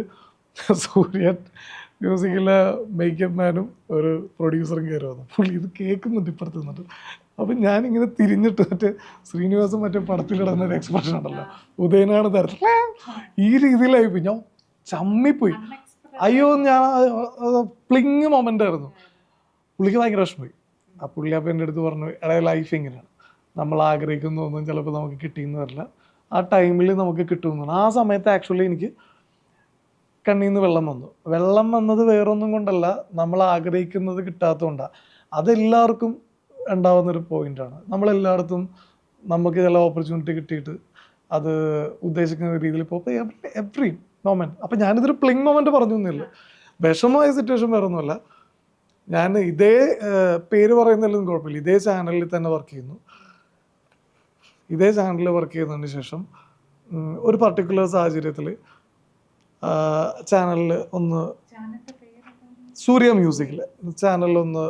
സൂര്യൻ മ്യൂസിക്കിലെ മേക്കപ്പ് മാനും ഒരു പ്രൊഡ്യൂസറും കയറി വന്നു. പുള്ളി ഇത് കേൾക്കുന്നുണ്ട് ഇപ്പുറത്ത് നിന്നിട്ട്. അപ്പം ഞാനിങ്ങനെ തിരിഞ്ഞിട്ട് മറ്റേ ശ്രീനിവാസം മറ്റേ പടത്തിലിടുന്ന ഒരു എക്സ്പ്രഷൻ ഉണ്ടല്ലോ, ഉദയനാണ് തരത്തിൽ ഈ രീതിയിലായിപ്പോയി. ഞാൻ ചമ്മിപ്പോയി. അയ്യോ, ഞാൻ പ്ലിങ് മൊമെൻ്റ് ആയിരുന്നു. പുള്ളിക്ക് ഭയങ്കര വിഷമമായി. ആ പുള്ളി അപ്പം എൻ്റെ അടുത്ത് പറഞ്ഞു, എടാ ലൈഫ് ഇങ്ങനെയാണ്, നമ്മൾ ആഗ്രഹിക്കുന്നതൊന്നും ചിലപ്പോൾ നമുക്ക് കിട്ടിയെന്ന് വരില്ല, ആ ടൈമിൽ നമുക്ക് കിട്ടുമെന്നാണ്. ആ സമയത്ത് ആക്ച്വലി എനിക്ക് കണ്ണീന്ന് വെള്ളം വന്നു. വെള്ളം വന്നത് വേറൊന്നും കൊണ്ടല്ല, നമ്മൾ ആഗ്രഹിക്കുന്നത് കിട്ടാത്തതുകൊണ്ടാണ്. അതെല്ലാവർക്കും ഉണ്ടാവുന്നൊരു പോയിൻ്റാണ്. നമ്മളെല്ലായിടത്തും നമുക്ക് ചില ഓപ്പർച്യൂണിറ്റി കിട്ടിയിട്ട് അത് ഉദ്ദേശിക്കുന്ന രീതിയിൽ ഇപ്പോൾ എവറി മൊമെൻറ്റ്. അപ്പം ഞാനിതൊരു പ്ലിങ് മൊമെൻറ്റ് പറഞ്ഞു തന്നില്ല, വിഷമമായ സിറ്റുവേഷൻ വേറെ ഒന്നുമല്ല. ഞാൻ ഇതേ പേര് പറയുന്നതിലൊന്നും കുഴപ്പമില്ല, ഇതേ ചാനലിൽ തന്നെ വർക്ക് ചെയ്യുന്നു. ഇതേ ചാനലിൽ വർക്ക് ചെയ്യുന്നതിന് ശേഷം ഒരു പർട്ടിക്കുലർ സാഹചര്യത്തിൽ ചാനലിൽ ഒന്ന് സൂര്യ മ്യൂസിക്കിൽ ചാനലിലൊന്ന്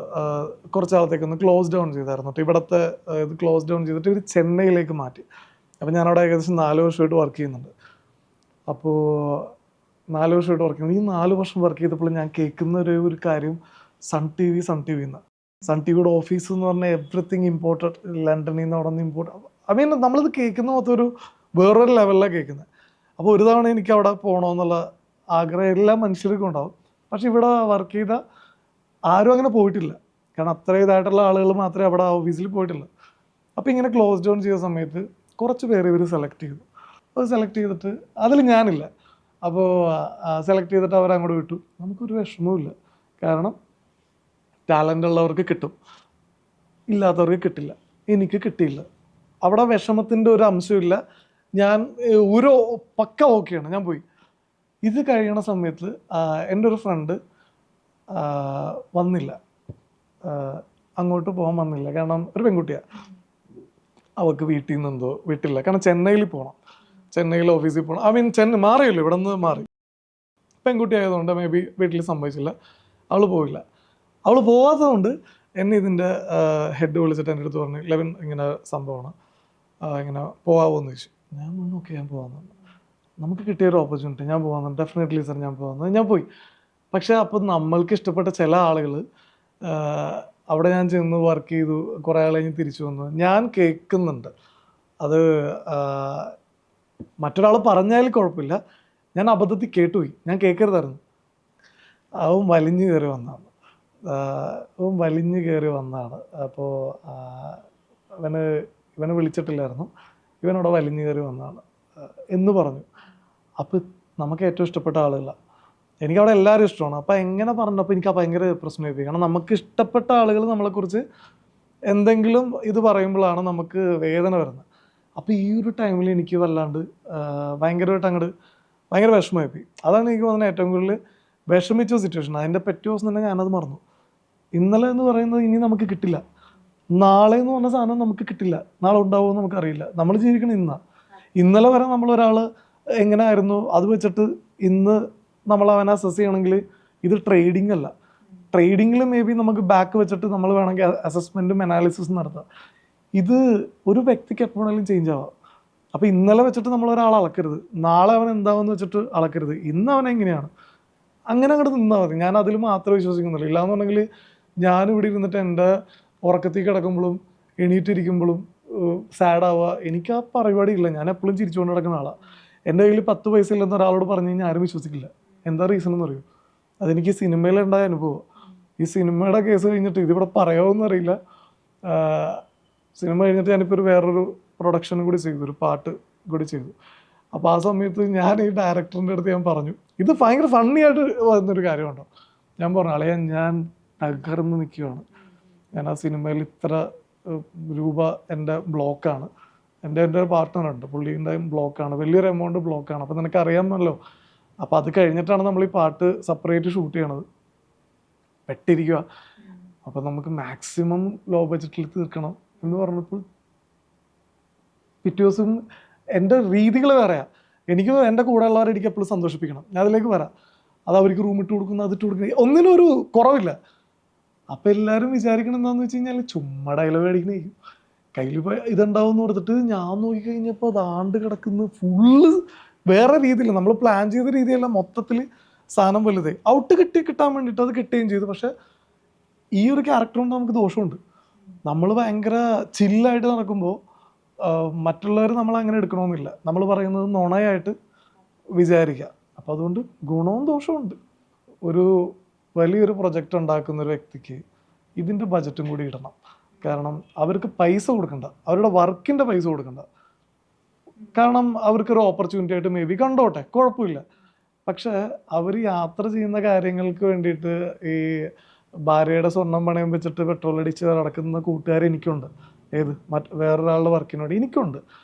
കുറച്ച് നാളത്തേക്കൊന്ന് ക്ലോസ് ഡൗൺ ചെയ്തായിരുന്നു. ഇവിടുത്തെ ഇത് ക്ലോസ് ഡൗൺ ചെയ്തിട്ട് ഇവർ ചെന്നൈയിലേക്ക് മാറ്റി. അപ്പോൾ ഞാനവിടെ ഏകദേശം 4 വർഷമായിട്ട് വർക്ക് ചെയ്യുന്നുണ്ട്. അപ്പോൾ 4 വർഷമായിട്ട് വർക്ക് ചെയ്യുന്നത്, ഈ 4 വർഷം വർക്ക് ചെയ്തപ്പോൾ ഞാൻ കേൾക്കുന്ന ഒരു കാര്യം സൺ ടി വി എന്ന്. സൺ ടി വിയുടെ ഓഫീസ് എന്ന് പറഞ്ഞാൽ എവറിത്തിങ് ഇമ്പോർട്ടഡ്, ലണ്ടനിൽ നിന്ന് അവിടെ നിന്ന് ഇമ്പോർട്ടഡ്. ഐ മീൻ നമ്മളിത് കേൾക്കുന്ന മൊത്തം വേറൊരു ലെവലിലാണ് കേൾക്കുന്നത്. അപ്പോൾ ഒരു തവണ എനിക്ക് അവിടെ പോകണമെന്നുള്ള ആഗ്രഹം എല്ലാ മനുഷ്യർക്കും ഉണ്ടാവും. പക്ഷെ ഇവിടെ വർക്ക് ചെയ്ത ആരും അങ്ങനെ പോയിട്ടില്ല, കാരണം അത്ര ഇതായിട്ടുള്ള ആളുകൾ മാത്രമേ അവിടെ ഓഫീസിൽ പോയിട്ടില്ല. അപ്പോൾ ഇങ്ങനെ ക്ലോസ് ഡൗൺ ചെയ്ത സമയത്ത് കുറച്ച് പേര് ഇവർ സെലക്ട് ചെയ്തു. അത് സെലക്ട് ചെയ്തിട്ട് അതിൽ ഞാനില്ല. അപ്പോൾ സെലക്ട് ചെയ്തിട്ട് അവരങ്ങോട്ട് വിട്ടു. നമുക്കൊരു വിഷമവും കാരണം ടാലൻ്റ് ഉള്ളവർക്ക് കിട്ടും, ഇല്ലാത്തവർക്ക് കിട്ടില്ല. എനിക്ക് കിട്ടിയില്ല. അവിടെ വിഷമത്തിൻ്റെ ഒരു അംശമില്ല. ഞാൻ ഒരു പക്ക ഓക്കെയാണ്, ഞാൻ പോയി. ഇത് കഴിയണ സമയത്ത് എൻ്റെ ഒരു ഫ്രണ്ട് വന്നില്ല, അങ്ങോട്ട് പോകാൻ വന്നില്ല. കാരണം ഒരു പെൺകുട്ടിയാണ്, അവൾക്ക് വീട്ടിൽ നിന്നെന്തോ വിട്ടില്ല. കാരണം ചെന്നൈയിൽ പോകണം, ചെന്നൈയിൽ ഓഫീസിൽ പോകണം. ഐ മീൻ മാറിയല്ലോ, ഇവിടെ നിന്ന് മാറി. പെൺകുട്ടി ആയതുകൊണ്ട് മേ ബി വീട്ടിൽ സംഭവിച്ചില്ല, അവൾ പോയില്ല. അവൾ പോകാത്തതുകൊണ്ട് എന്നെ ഇതിൻ്റെ ഹെഡ് വിളിച്ചിട്ട് എൻ്റെ അടുത്ത് പറഞ്ഞു, ലെവൻ ഇങ്ങനെ സംഭവമാണ്, ഇങ്ങനെ പോകാമോയെന്ന് ചോദിച്ചു. ഞാൻ പറഞ്ഞു ഓക്കെ, ഞാൻ പോകാമെന്ന്. നമുക്ക് കിട്ടിയൊരു ഓപ്പർച്യൂണിറ്റി, ഞാൻ പോകാമെന്ന്. ഡെഫിനറ്റ്ലി സാർ, ഞാൻ പോകാമെന്ന്. ഞാൻ പോയി. പക്ഷേ അപ്പോൾ നമ്മൾക്ക് ഇഷ്ടപ്പെട്ട ചില ആളുകൾ അവിടെ ഞാൻ ചെന്ന് വർക്ക് ചെയ്തു, കുറേ ആൾ കഴിഞ്ഞ് തിരിച്ചു വന്നു. ഞാൻ കേൾക്കുന്നുണ്ട് അത്, മറ്റൊരാൾ പറഞ്ഞാലും കുഴപ്പമില്ല, ഞാൻ അബദ്ധത്തിൽ കേട്ടുപോയി, ഞാൻ കേൾക്കരുതായിരുന്നു. അവൻ വലിഞ്ഞു കയറി വന്നതാണ്. അപ്പോൾ ഇവനെ വിളിച്ചിട്ടില്ലായിരുന്നു, ഇവനോട് വലിഞ്ഞു കയറി വന്നതാണ് എന്ന് പറഞ്ഞു. അപ്പോൾ നമുക്ക് ഏറ്റവും ഇഷ്ടപ്പെട്ട ആളുകളാണ്, എനിക്കവിടെ എല്ലാവരും ഇഷ്ടമാണ്. അപ്പോൾ എങ്ങനെ പറഞ്ഞപ്പോൾ എനിക്ക് ഭയങ്കര പ്രശ്നമായി. കാരണം നമുക്ക് ഇഷ്ടപ്പെട്ട ആളുകൾ നമ്മളെക്കുറിച്ച് എന്തെങ്കിലും ഇത് പറയുമ്പോഴാണ് നമുക്ക് വേദന വരുന്നത്. അപ്പോൾ ഈ ഒരു ടൈമിൽ എനിക്ക് വല്ലാണ്ട് ഭയങ്കരമായിട്ട് ഭയങ്കര വിഷമമായി. അതാണ് എനിക്ക് തോന്നുന്നത് ഏറ്റവും കൂടുതൽ വിഷമിച്ച സിറ്റുവേഷൻ. അതിൻ്റെ പിറ്റേ ദിവസം തന്നെ ഞാനത് മറന്നു. ഇന്നലെ എന്ന് പറയുന്നത് ഇനി നമുക്ക് കിട്ടില്ല, നാളെ എന്ന് പറഞ്ഞ സാധനം നമുക്ക് കിട്ടില്ല, നാളെ ഉണ്ടാവുമെന്ന് നമുക്കറിയില്ല. നമ്മൾ ജീവിക്കണം ഇന്നലെ വരെ നമ്മളൊരാൾ എങ്ങനെ ആയിരുന്നു അത് വെച്ചിട്ട് ഇന്ന് നമ്മൾ അവനെ അസസ് ചെയ്യണമെങ്കിൽ ഇത് ട്രേഡിംഗ് അല്ല. ട്രേഡിങ്ങിൽ മേ ബി നമുക്ക് ബാക്ക് വെച്ചിട്ട് നമ്മൾ വേണമെങ്കിൽ അസസ്മെൻറ്റും അനാലിസിസും നടത്താം. ഇത് ഒരു വ്യക്തിക്ക് എപ്പോഴെങ്കിലും ചേഞ്ച് ആവാം. അപ്പോൾ ഇന്നലെ വെച്ചിട്ട് നമ്മളൊരാൾ അളക്കരുത്, നാളെ അവൻ എന്താവെന്ന് വെച്ചിട്ട് അളക്കരുത്. ഇന്ന് അവനെങ്ങനെയാണ് അങ്ങനെ അങ്ങോട്ട് നിന്നാൽ മതി. ഞാൻ അതിൽ മാത്രമേ വിശ്വസിക്കുന്നുള്ളൂ. ഇല്ലാന്നുണ്ടെങ്കിൽ ഞാനിവിടെ ഇരുന്നിട്ട് എൻ്റെ ഉറക്കത്തിൽ കിടക്കുമ്പോഴും എണീറ്റിരിക്കുമ്പോഴും സാഡാവുക, എനിക്ക് ആ പരിപാടി ഇല്ല. ഞാൻ എപ്പോഴും ചിരിച്ചുകൊണ്ട് നടക്കുന്ന ആളാണ്. എൻ്റെ കയ്യിൽ 10 പൈസ ഇല്ലെന്ന് ഒരാളോട് പറഞ്ഞു കഴിഞ്ഞാൽ ആരും വിശ്വസിക്കില്ല. എന്താ റീസൺ എന്ന് അറിയൂ? അതെനിക്ക് സിനിമയിലുണ്ടായ അനുഭവം. ഈ സിനിമയുടെ കേസ് കഴിഞ്ഞിട്ട് ഇതിവിടെ പറയാമെന്ന് അറിയില്ല. സിനിമ കഴിഞ്ഞിട്ട് ഞാനിപ്പോൾ വേറൊരു പ്രൊഡക്ഷനും കൂടി ചെയ്തു, ഒരു പാട്ട് കൂടി ചെയ്തു. അപ്പോൾ ആ സമയത്ത് ഞാൻ ഈ ഡയറക്ടറിൻ്റെ അടുത്ത് ഞാൻ പറഞ്ഞു, ഇത് ഭയങ്കര ഫണ്ണി ആയിട്ട് വന്നൊരു കാര്യമുണ്ടോ. ഞാൻ പറഞ്ഞു, അളയാ ഞാൻ തകർന്ന് നിൽക്കുകയാണ്, ഞാൻ ആ സിനിമയിൽ ഇത്ര രൂപ എൻ്റെ ബ്ലോക്കാണ്, എൻ്റെ പാർട്ട്ണറുണ്ട്, പുള്ളീൻ്റെ ബ്ലോക്കാണ്, വലിയൊരു എമൗണ്ട് ബ്ലോക്കാണ്. അപ്പോൾ നിനക്ക് അറിയാമല്ലോ. അപ്പോൾ അത് കഴിഞ്ഞിട്ടാണ് നമ്മൾ ഈ പാട്ട് സെപ്പറേറ്റ് ഷൂട്ട് ചെയ്യണത്, പെട്ടിരിക്കുക. അപ്പോൾ നമുക്ക് മാക്സിമം ലോ ബഡ്ജറ്റിൽ തീർക്കണം എന്ന് പറഞ്ഞപ്പോൾ പിറ്റേ ദിവസം എൻ്റെ രീതികൾ വേറെയാ. എനിക്ക് എൻ്റെ കൂടെ ഉള്ളവരെ എനിക്ക് എപ്പോഴും സന്തോഷിപ്പിക്കണം, ഞാൻ അതിലേക്ക് വരാം. അത് അവർക്ക് റൂം ഇട്ട് കൊടുക്കുന്നു, അതിട്ട് കൊടുക്കുന്നു, ഒന്നിനും ഒരു കുറവില്ല. അപ്പം എല്ലാവരും വിചാരിക്കണം എന്താണെന്ന് വെച്ച് കഴിഞ്ഞാൽ ചുമ്മാ ഡയലോഗ് അടിക്കണേക്കും, കയ്യിൽ ഇതുണ്ടാവും എന്ന് കൊടുത്തിട്ട് ഞാൻ നോക്കിക്കഴിഞ്ഞപ്പോൾ അതാണ്ട് കിടക്കുന്ന ഫുള്ള് വേറെ രീതിയിൽ നമ്മൾ പ്ലാൻ ചെയ്ത രീതിയല്ല, മൊത്തത്തിൽ സാധനം വലുതേ ഔട്ട് കിട്ടാൻ വേണ്ടിയിട്ട് അത് കിട്ടുകയും ചെയ്തു. പക്ഷെ ഈ ഒരു ക്യാരക്ടർ കൊണ്ട് നമുക്ക് ദോഷമുണ്ട്. നമ്മൾ ഭയങ്കര ചില്ലായിട്ട് നടക്കുമ്പോൾ മറ്റുള്ളവർ നമ്മൾ അങ്ങനെ എടുക്കണമെന്നില്ല, നമ്മൾ പറയുന്നത് നുണയായിട്ട് വിചാരിക്കുക. അപ്പോൾ അതുകൊണ്ട് ഗുണവും ദോഷവും. ഒരു വലിയൊരു പ്രൊജക്റ്റ് ഉണ്ടാക്കുന്ന ഒരു വ്യക്തിക്ക് ഇതിൻ്റെ ബജറ്റും കൂടി ഇടണം. കാരണം അവർക്ക് പൈസ കൊടുക്കണ്ട, അവരുടെ വർക്കിൻ്റെ പൈസ കൊടുക്കണ്ട. കാരണം അവർക്കൊരു ഓപ്പർച്യൂണിറ്റി ആയിട്ട് മേ ബി കണ്ടോട്ടെ, കുഴപ്പമില്ല. പക്ഷേ അവർ യാത്ര ചെയ്യുന്ന കാര്യങ്ങൾക്ക് വേണ്ടിയിട്ട് ഈ ഭാര്യയുടെ സ്വർണം പണയം വെച്ചിട്ട് പെട്രോൾ അടിച്ച് നടക്കുന്ന കൂട്ടുകാർ എനിക്കുണ്ട്. വേറൊരാളുടെ വർക്കിനോട് എനിക്കുണ്ട്.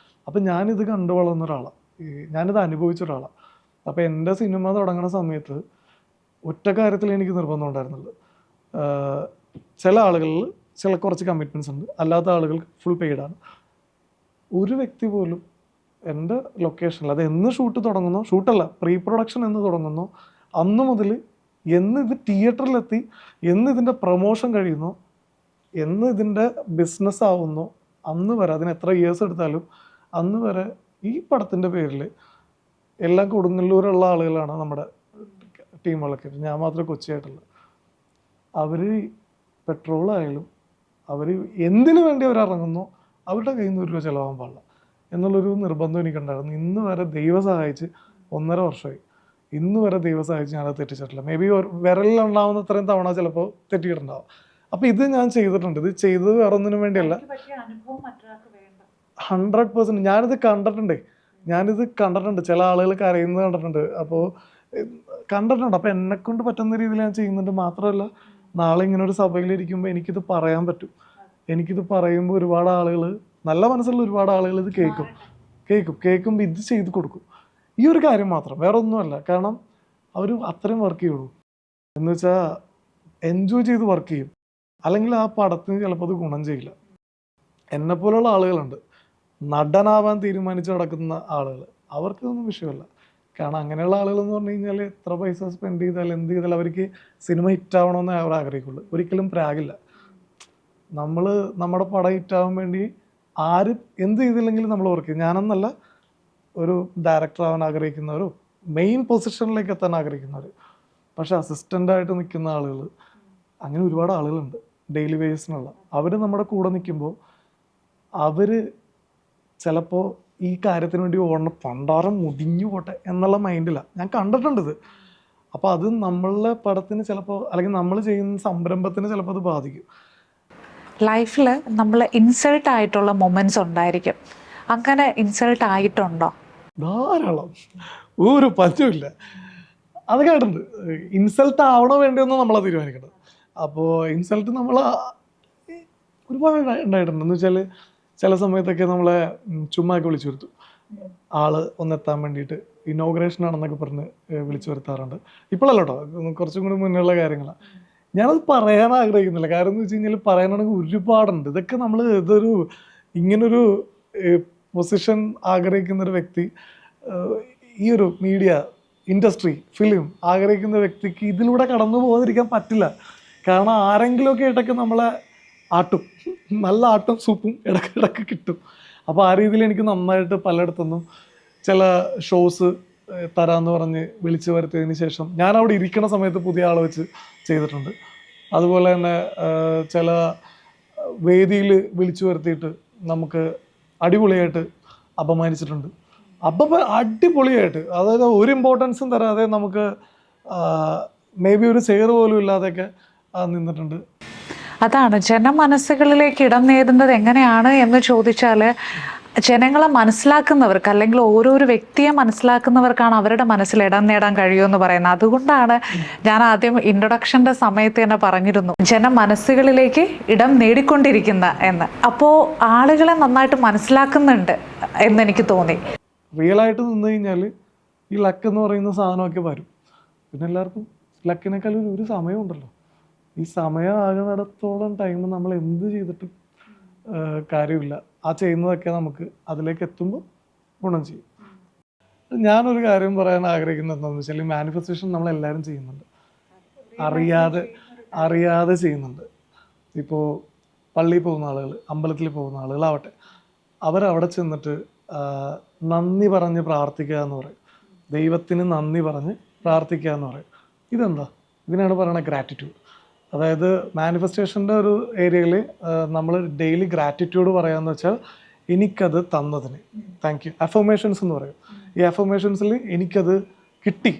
അപ്പം ഞാനിത് കണ്ടു വളർന്ന ഒരാളാണ്, ഞാനിത് അനുഭവിച്ച ഒരാളാണ്. അപ്പോൾ എൻ്റെ സിനിമ തുടങ്ങുന്ന സമയത്ത് ഒറ്റ കാര്യത്തിൽ എനിക്ക് നിർബന്ധം ഉണ്ടായിരുന്നുള്ളൂ. ചില ആളുകളിൽ കുറച്ച് കമ്മിറ്റ്മെൻറ്റ്സ് ഉണ്ട്, അല്ലാത്ത ആളുകൾക്ക് ഫുൾ പെയ്ഡാണ്. ഒരു വ്യക്തി പോലും എൻ്റെ ലൊക്കേഷനിൽ, അത് എന്ന് ഷൂട്ട് തുടങ്ങുന്നോ, ഷൂട്ടല്ല പ്രീ പ്രൊഡക്ഷൻ എന്ന് തുടങ്ങുന്നോ അന്ന് മുതൽ എന്ന് ഇത് തിയേറ്ററിലെത്തി, എന്ന് ഇതിൻ്റെ പ്രൊമോഷൻ കഴിയുന്നോ, എന്ന് ഇതിൻ്റെ ബിസിനസ് ആവുന്നോ അന്ന് വരെ, അതിന് എത്ര ഇയേഴ്സ് എടുത്താലും അന്ന് വരെ ഈ പടത്തിൻ്റെ പേരിൽ എല്ലാം കൊടുങ്ങല്ലൂരുള്ള ആളുകളാണ് നമ്മുടെ ടീമുകളൊക്കെ. ഞാൻ മാത്രമേ കൊച്ചിയായിട്ടുള്ളൂ. അവർ പെട്രോളായാലും അവർ എന്തിനു വേണ്ടി അവരിറങ്ങുന്നു അവരുടെ കയ്യിൽ നിന്ന് 1 രൂപ ചിലവാകാൻ പാടില്ല എന്നുള്ളൊരു നിർബന്ധം എനിക്കുണ്ടായിരുന്നു. ഇന്ന് വരെ ദൈവം സഹായിച്ച് 1.5 വർഷമായി, ഇന്ന് വരെ ദൈവം സഹായിച്ച് ഞാനത് തെറ്റിച്ചിട്ടില്ല. മേ ബി വിരലിലുണ്ടാവുന്ന അത്രയും തവണ ചിലപ്പോൾ തെറ്റിയിട്ടുണ്ടാവും. അപ്പോൾ ഇത് ഞാൻ ചെയ്തിട്ടുണ്ട്. ഇത് ചെയ്തത് വേറെ ഒന്നിനും വേണ്ടിയല്ല, 100%. ഞാനിത് കണ്ടിട്ടുണ്ട്, ചില ആളുകൾ കരയുന്നത് കണ്ടിട്ടുണ്ട്, അപ്പോൾ കണ്ടിട്ടുണ്ട്. അപ്പോൾ എന്നെക്കൊണ്ട് പറ്റുന്ന രീതിയിൽ ഞാൻ ചെയ്യുന്നുണ്ട്. മാത്രമല്ല, നാളെ ഇങ്ങനെ ഒരു സഭയിലിരിക്കുമ്പോൾ എനിക്കിത് പറയാൻ പറ്റും. എനിക്കിത് പറയുമ്പോൾ ഒരുപാട് ആളുകൾ, നല്ല മനസ്സുള്ള ഒരുപാട് ആളുകൾ ഇത് കേൾക്കുമ്പോൾ ഇത് ചെയ്ത് കൊടുക്കും. ഈ ഒരു കാര്യം മാത്രം, വേറെ ഒന്നുമല്ല. കാരണം അവർ അത്രയും വർക്ക് ചെയ്യുള്ളൂ എന്ന് വെച്ചാൽ എൻജോയ് ചെയ്ത് വർക്ക് ചെയ്യും. അല്ലെങ്കിൽ ആ പടത്തിന് ചിലപ്പോൾ അത് ഗുണം ചെയ്യില്ല. എന്നെപ്പോലുള്ള ആളുകളുണ്ട്, നടനാവാൻ തീരുമാനിച്ച് നടക്കുന്ന ആളുകൾ, അവർക്കൊന്നും വിഷയമല്ല. കാരണം അങ്ങനെയുള്ള ആളുകളെന്ന് പറഞ്ഞു കഴിഞ്ഞാൽ എത്ര പൈസ സ്പെൻഡ് ചെയ്താൽ എന്ത് ചെയ്താൽ അവർക്ക് സിനിമ ഹിറ്റാവണമെന്ന് അവർ ആഗ്രഹിക്കുള്ളൂ, ഒരിക്കലും പ്രാഗില്ല. നമ്മൾ നമ്മുടെ പടം ഹിറ്റാവാൻ വേണ്ടി ആര് എന്ത് ചെയ്തില്ലെങ്കിലും നമ്മൾ വർക്ക് ചെയ്യും. ഞാനെന്നല്ല, ഒരു ഡയറക്ടർ ആവാൻ ആഗ്രഹിക്കുന്നവരോ മെയിൻ പൊസിഷനിലേക്ക് എത്താൻ ആഗ്രഹിക്കുന്നവർ, പക്ഷെ അസിസ്റ്റൻ്റായിട്ട് നിൽക്കുന്ന ആളുകൾ, അങ്ങനെ ഒരുപാട് ആളുകളുണ്ട് ഡെയിലി ബേസിനുള്ള. അവർ നമ്മുടെ കൂടെ നിൽക്കുമ്പോൾ അവർ ചിലപ്പോൾ ഈ കാര്യത്തിന് വേണ്ടി ഓടണം, പണ്ടാരം മുടിഞ്ഞു പോട്ടെ എന്നുള്ള മൈൻഡിലാണ്. ഞാൻ കണ്ടിട്ടുണ്ട് ഇത്. അപ്പോൾ അത് നമ്മളുടെ പടത്തിന് ചിലപ്പോൾ, അല്ലെങ്കിൽ നമ്മൾ ചെയ്യുന്ന സംരംഭത്തിന് ചിലപ്പോൾ അത് ബാധിക്കും. ലൈഫിൽ നമ്മൾ ഇൻസൾട്ട് ആയിട്ടുള്ള മൊമെന്റ്സ് ഉണ്ടായിരിക്കും. അങ്ങനെ ഇൻസൾട്ട് ആയിട്ടുണ്ടോ? ധാരാളം, ഒരു പറ്റുമില്ല. അത് കേട്ടിട്ടുണ്ട്. ഇൻസൾട്ട് ആവണോ വേണ്ടിയൊന്നും നമ്മളാ തീരുമാനിക്കണം. അപ്പോൾ ഇൻസൾട്ട് നമ്മൾ ഒരുപാട് ഉണ്ടായിട്ടുണ്ട്. എന്ന് വെച്ചാൽ ചില സമയത്തൊക്കെ നമ്മളെ ചുമ്മാക്കി വിളിച്ചു വരുത്തും. ആള് ഒന്നെത്താൻ വേണ്ടിയിട്ട് ഇനോഗ്രേഷൻ ആണെന്നൊക്കെ പറഞ്ഞ് വിളിച്ചു വരുത്താറുണ്ട്. ഇപ്പോഴല്ല കേട്ടോ, കുറച്ചും കൂടി മുന്നുള്ള കാര്യങ്ങളാണ്. ഞാനത് പറയാൻ ആഗ്രഹിക്കുന്നില്ല. കാരണം എന്ന് വെച്ച് കഴിഞ്ഞാൽ പറയാനാണെങ്കിൽ ഒരുപാടുണ്ട്. ഇതൊക്കെ നമ്മൾ ഇങ്ങനൊരു പൊസിഷൻ ആഗ്രഹിക്കുന്നൊരു വ്യക്തി, ഈ ഒരു മീഡിയ ഇൻഡസ്ട്രി, ഫിലിം ആഗ്രഹിക്കുന്ന വ്യക്തിക്ക് ഇതിലൂടെ കടന്നു പോകാതിരിക്കാൻ പറ്റില്ല. കാരണം ആരെങ്കിലുമൊക്കെ ഇടയ്ക്ക് നമ്മളെ ആട്ടും, നല്ല ആട്ടും സൂപ്പും ഇടയ്ക്കിടയ്ക്ക് കിട്ടും. അപ്പോൾ ആ രീതിയിൽ എനിക്ക് നന്നായിട്ട് പലയിടത്തുനിന്നും ചില ഷോസ് തരാമെന്ന് പറഞ്ഞ് വിളിച്ചു വരുത്തിയതിന് ശേഷം ഞാൻ അവിടെ ഇരിക്കുന്ന സമയത്ത് പുതിയ ആളെ വെച്ച് ചെയ്തിട്ടുണ്ട്. അതുപോലെ തന്നെ ചില വേദിയിൽ വിളിച്ചു വരുത്തിയിട്ട് നമുക്ക് അടിപൊളിയായിട്ട് അപമാനിച്ചിട്ടുണ്ട്. അടിപൊളിയായിട്ട്, അതായത് ഒരു ഇമ്പോർട്ടൻസും തരാതെ നമുക്ക് മേ ബി ഒരു ചെയർ പോലും ഇല്ലാതെയൊക്കെ നിന്നിട്ടുണ്ട്. അതാണ് ജനമനസ്സുകളിലേക്ക് ഇടം നേടുന്നത് എങ്ങനെയാണ് എന്ന് ചോദിച്ചാൽ, ജനങ്ങളെ മനസ്സിലാക്കുന്നവർക്ക്, അല്ലെങ്കിൽ ഓരോരോ വ്യക്തിയെ മനസ്സിലാക്കുന്നവർക്കാണ് അവരുടെ മനസ്സിൽ ഇടം നേടാൻ കഴിയുമെന്ന് പറയുന്നത്. അതുകൊണ്ടാണ് ഞാൻ ആദ്യം ഇൻട്രൊഡക്ഷൻ്റെ സമയത്ത് തന്നെ പറഞ്ഞിരുന്നു, ജനമനസ്സുകളിലേക്ക് ഇടം നേടിക്കൊണ്ടിരിക്കുന്ന എന്ന്. അപ്പോൾ ആളുകളെ നന്നായിട്ട് മനസ്സിലാക്കുന്നുണ്ട് എന്നെനിക്ക് തോന്നി. റിയലായിട്ട് നിന്ന് കഴിഞ്ഞാൽ ഈ ലക്ക് എന്ന് പറയുന്ന സാധനമൊക്കെ വരും. പിന്നെ എല്ലാവർക്കും ലക്കിനേക്കാൾ ഒരു സമയമുണ്ടല്ലോ. ഈ സമയം ആകുന്നിടത്തോളം ടൈം നമ്മൾ എന്ത് ചെയ്തിട്ടും കാര്യമില്ല. ആ ചെയ്യുന്നതൊക്കെ നമുക്ക് അതിലേക്ക് എത്തുമ്പോൾ ഗുണം ചെയ്യും. ഞാനൊരു കാര്യം പറയാൻ ആഗ്രഹിക്കുന്നത് എന്താണെന്ന് വെച്ചാൽ മാനിഫെസ്റ്റേഷൻ നമ്മളെല്ലാവരും ചെയ്യുന്നുണ്ട്, അറിയാതെ ചെയ്യുന്നുണ്ട്. ഇപ്പോൾ പള്ളിയിൽ പോകുന്ന ആളുകൾ, അമ്പലത്തിൽ പോകുന്ന ആളുകളാവട്ടെ, അവരവിടെ ചെന്നിട്ട് നന്ദി പറഞ്ഞ് പ്രാർത്ഥിക്കുക എന്ന് പറയും. ദൈവത്തിന് നന്ദി പറഞ്ഞ് പ്രാർത്ഥിക്കുക എന്ന് പറയും. ഇതെന്താ? ഇതിനാണ് പറയുന്നത് ഗ്രാറ്റിറ്റ്യൂഡ്. അതായത് മാനിഫെസ്റ്റേഷൻ്റെ ഒരു ഏരിയയിൽ നമ്മൾ ഡെയിലി ഗ്രാറ്റിറ്റ്യൂഡ് പറയാമെന്ന് വെച്ചാൽ എനിക്കത് തന്നതിന് താങ്ക് യു. അഫർമേഷൻസ് എന്ന് പറയും. ഈ അഫർമേഷൻസിൽ എനിക്കത് കിട്ടി,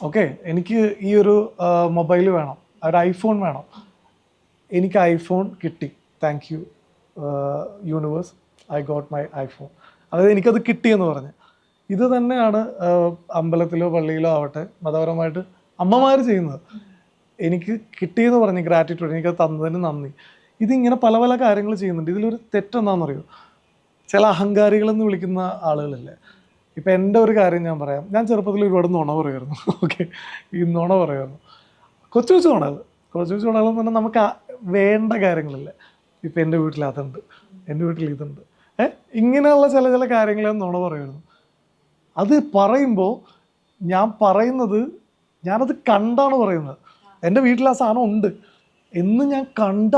ഓക്കെ, എനിക്ക് ഈ ഒരു മൊബൈൽ വേണം, ഒരു ഐഫോൺ വേണം, എനിക്ക് ഐഫോൺ കിട്ടി, thank you universe, I got my iPhone. അതായത് എനിക്കത് കിട്ടിയെന്ന് പറഞ്ഞ്. ഇത് തന്നെയാണ് അമ്പലത്തിലോ പള്ളിയിലോ ആവട്ടെ മതപരമായിട്ട് അമ്മമാർ ചെയ്യുന്നത്. എനിക്ക് കിട്ടിയെന്ന് പറഞ്ഞ് ഗ്രാറ്റിറ്റ്യൂഡ്, എനിക്കത് തന്നതിന് നന്ദി. ഇതിങ്ങനെ പല പല കാര്യങ്ങൾ ചെയ്യുന്നുണ്ട്. ഇതിലൊരു തെറ്റെന്താണെന്നറിയോ? ചില അഹങ്കാരികളെന്ന് വിളിക്കുന്ന ആളുകളില്ലേ. ഇപ്പം എൻ്റെ ഒരു കാര്യം ഞാൻ പറയാം. ഞാൻ ചെറുപ്പത്തിൽ ഒരുപാട് നുണ പറയുമായിരുന്നു, ഓക്കെ, ഈ നുണ പറയുമായിരുന്നു. കൊച്ചു നുണകളെന്ന് പറഞ്ഞാൽ നമുക്ക് വേണ്ട കാര്യങ്ങളില്ലേ. ഇപ്പം എൻ്റെ വീട്ടിൽ അതുണ്ട്, എൻ്റെ വീട്ടിൽ ഇതുണ്ട്, ഇങ്ങനെയുള്ള ചില കാര്യങ്ങൾ ഞാൻ നുണ പറയുമായിരുന്നു. അത് പറയുമ്പോൾ ഞാനത് കണ്ടാണ് പറയുന്നത്. എൻ്റെ വീട്ടിൽ ആ സാധനം ഉണ്ട് എന്ന് ഞാൻ കണ്ട്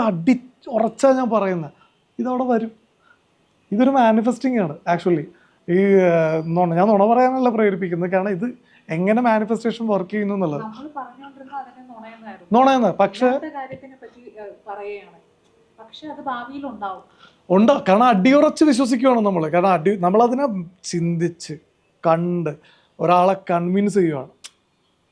ഉറച്ചാണ് ഞാൻ പറയുന്നത്. ഇതവിടെ വരും. ഇതൊരു മാനിഫെസ്റ്റിംഗ് ആണ് ആക്ച്വലി. ഈ ഞാൻ നുണ പറയാനല്ല പ്രേരിപ്പിക്കുന്നത്. കാരണം ഇത് എങ്ങനെ മാനിഫെസ്റ്റേഷൻ വർക്ക് ചെയ്യുന്നു എന്നുള്ളത് നുണയെന്ന്. പക്ഷേ ഉണ്ടാവും. കാരണം അടിയുറച്ച് വിശ്വസിക്കുകയാണ് നമ്മൾ. കാരണം നമ്മളതിനെ ചിന്തിച്ച് കണ്ട് ഒരാളെ കൺവിൻസ് ചെയ്യുകയാണ്.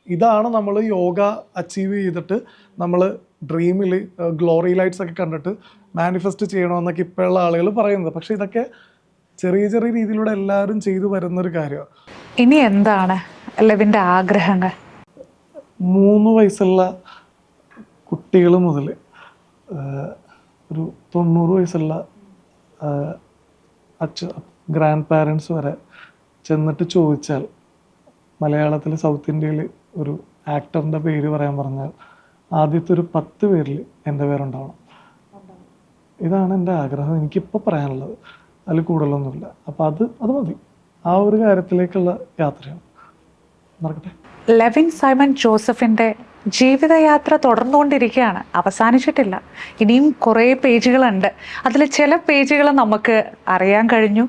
ഇതാണ് നമ്മൾ യോഗ അച്ചീവ് ചെയ്തിട്ട് നമ്മൾ ഡ്രീമിൽ ഗ്ലോറി ലൈറ്റ്സ് ഒക്കെ കണ്ടിട്ട് മാനിഫെസ്റ്റ് ചെയ്യണമെന്നൊക്കെ ഇപ്പോഴുള്ള ആളുകൾ പറയുന്നത്. പക്ഷെ ഇതൊക്കെ ചെറിയ രീതിയിലൂടെ എല്ലാവരും ചെയ്തു വരുന്നൊരു കാര്യമാണ്. ഇനി എന്താണ് ലെവിൻ്റെ ആഗ്രഹങ്ങൾ? 3 വയസ്സുള്ള കുട്ടികൾ മുതൽ ഒരു 90 വയസ്സുള്ള ഗ്രാൻഡ് പാരൻസ് വരെ ചെന്നിട്ട് ചോദിച്ചാൽ മലയാളത്തിൽ സൗത്ത് ഇന്ത്യയിൽ ഒരു ആക്ടറിൻ്റെ പേര് പറയാൻ പറഞ്ഞാൽ ആദ്യത്തെ ഒരു 10 പേരിൽ എൻ്റെ പേരുണ്ടാവണം. ഇതാണ് എൻ്റെ ആഗ്രഹം. എനിക്കിപ്പോൾ പറയാനുള്ളത്. അതിൽ കൂടുതലൊന്നുമില്ല. അപ്പോൾ അത് മതി. ആ ഒരു കാര്യത്തിലേക്കുള്ള യാത്രയാണ്. നടക്കട്ടെ. ലെവിൻ സൈമൺ ജോസഫിൻ്റെ ജീവിതയാത്ര തുടർന്നുകൊണ്ടിരിക്കുകയാണ്, അവസാനിച്ചിട്ടില്ല. ഇനിയും കുറേ പേജുകളുണ്ട്. അതിൽ ചില പേജുകൾ നമുക്ക് അറിയാൻ കഴിഞ്ഞു.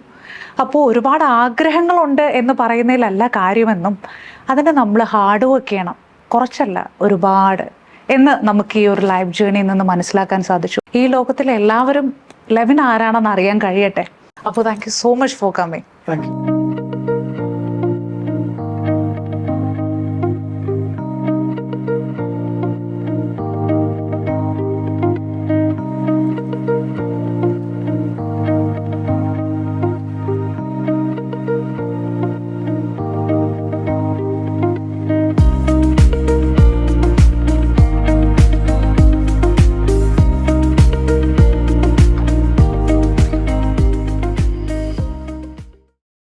അപ്പോൾ ഒരുപാട് ആഗ്രഹങ്ങളുണ്ട് എന്ന് പറയുന്നതിലല്ല കാര്യമെന്നും അതിന് നമ്മൾ ഹാർഡ് വർക്ക് ചെയ്യണം, കുറച്ചല്ല ഒരുപാട് എന്ന് നമുക്ക് ഈ ഒരു ലൈഫ് ജേർണിയിൽ നിന്ന് മനസ്സിലാക്കാൻ സാധിച്ചു. ഈ ലോകത്തിലെ എല്ലാവരും ലെവിൻ ആരാണെന്ന് അറിയാൻ കഴിയട്ടെ. അപ്പോൾ thank you so much for coming. Thank you.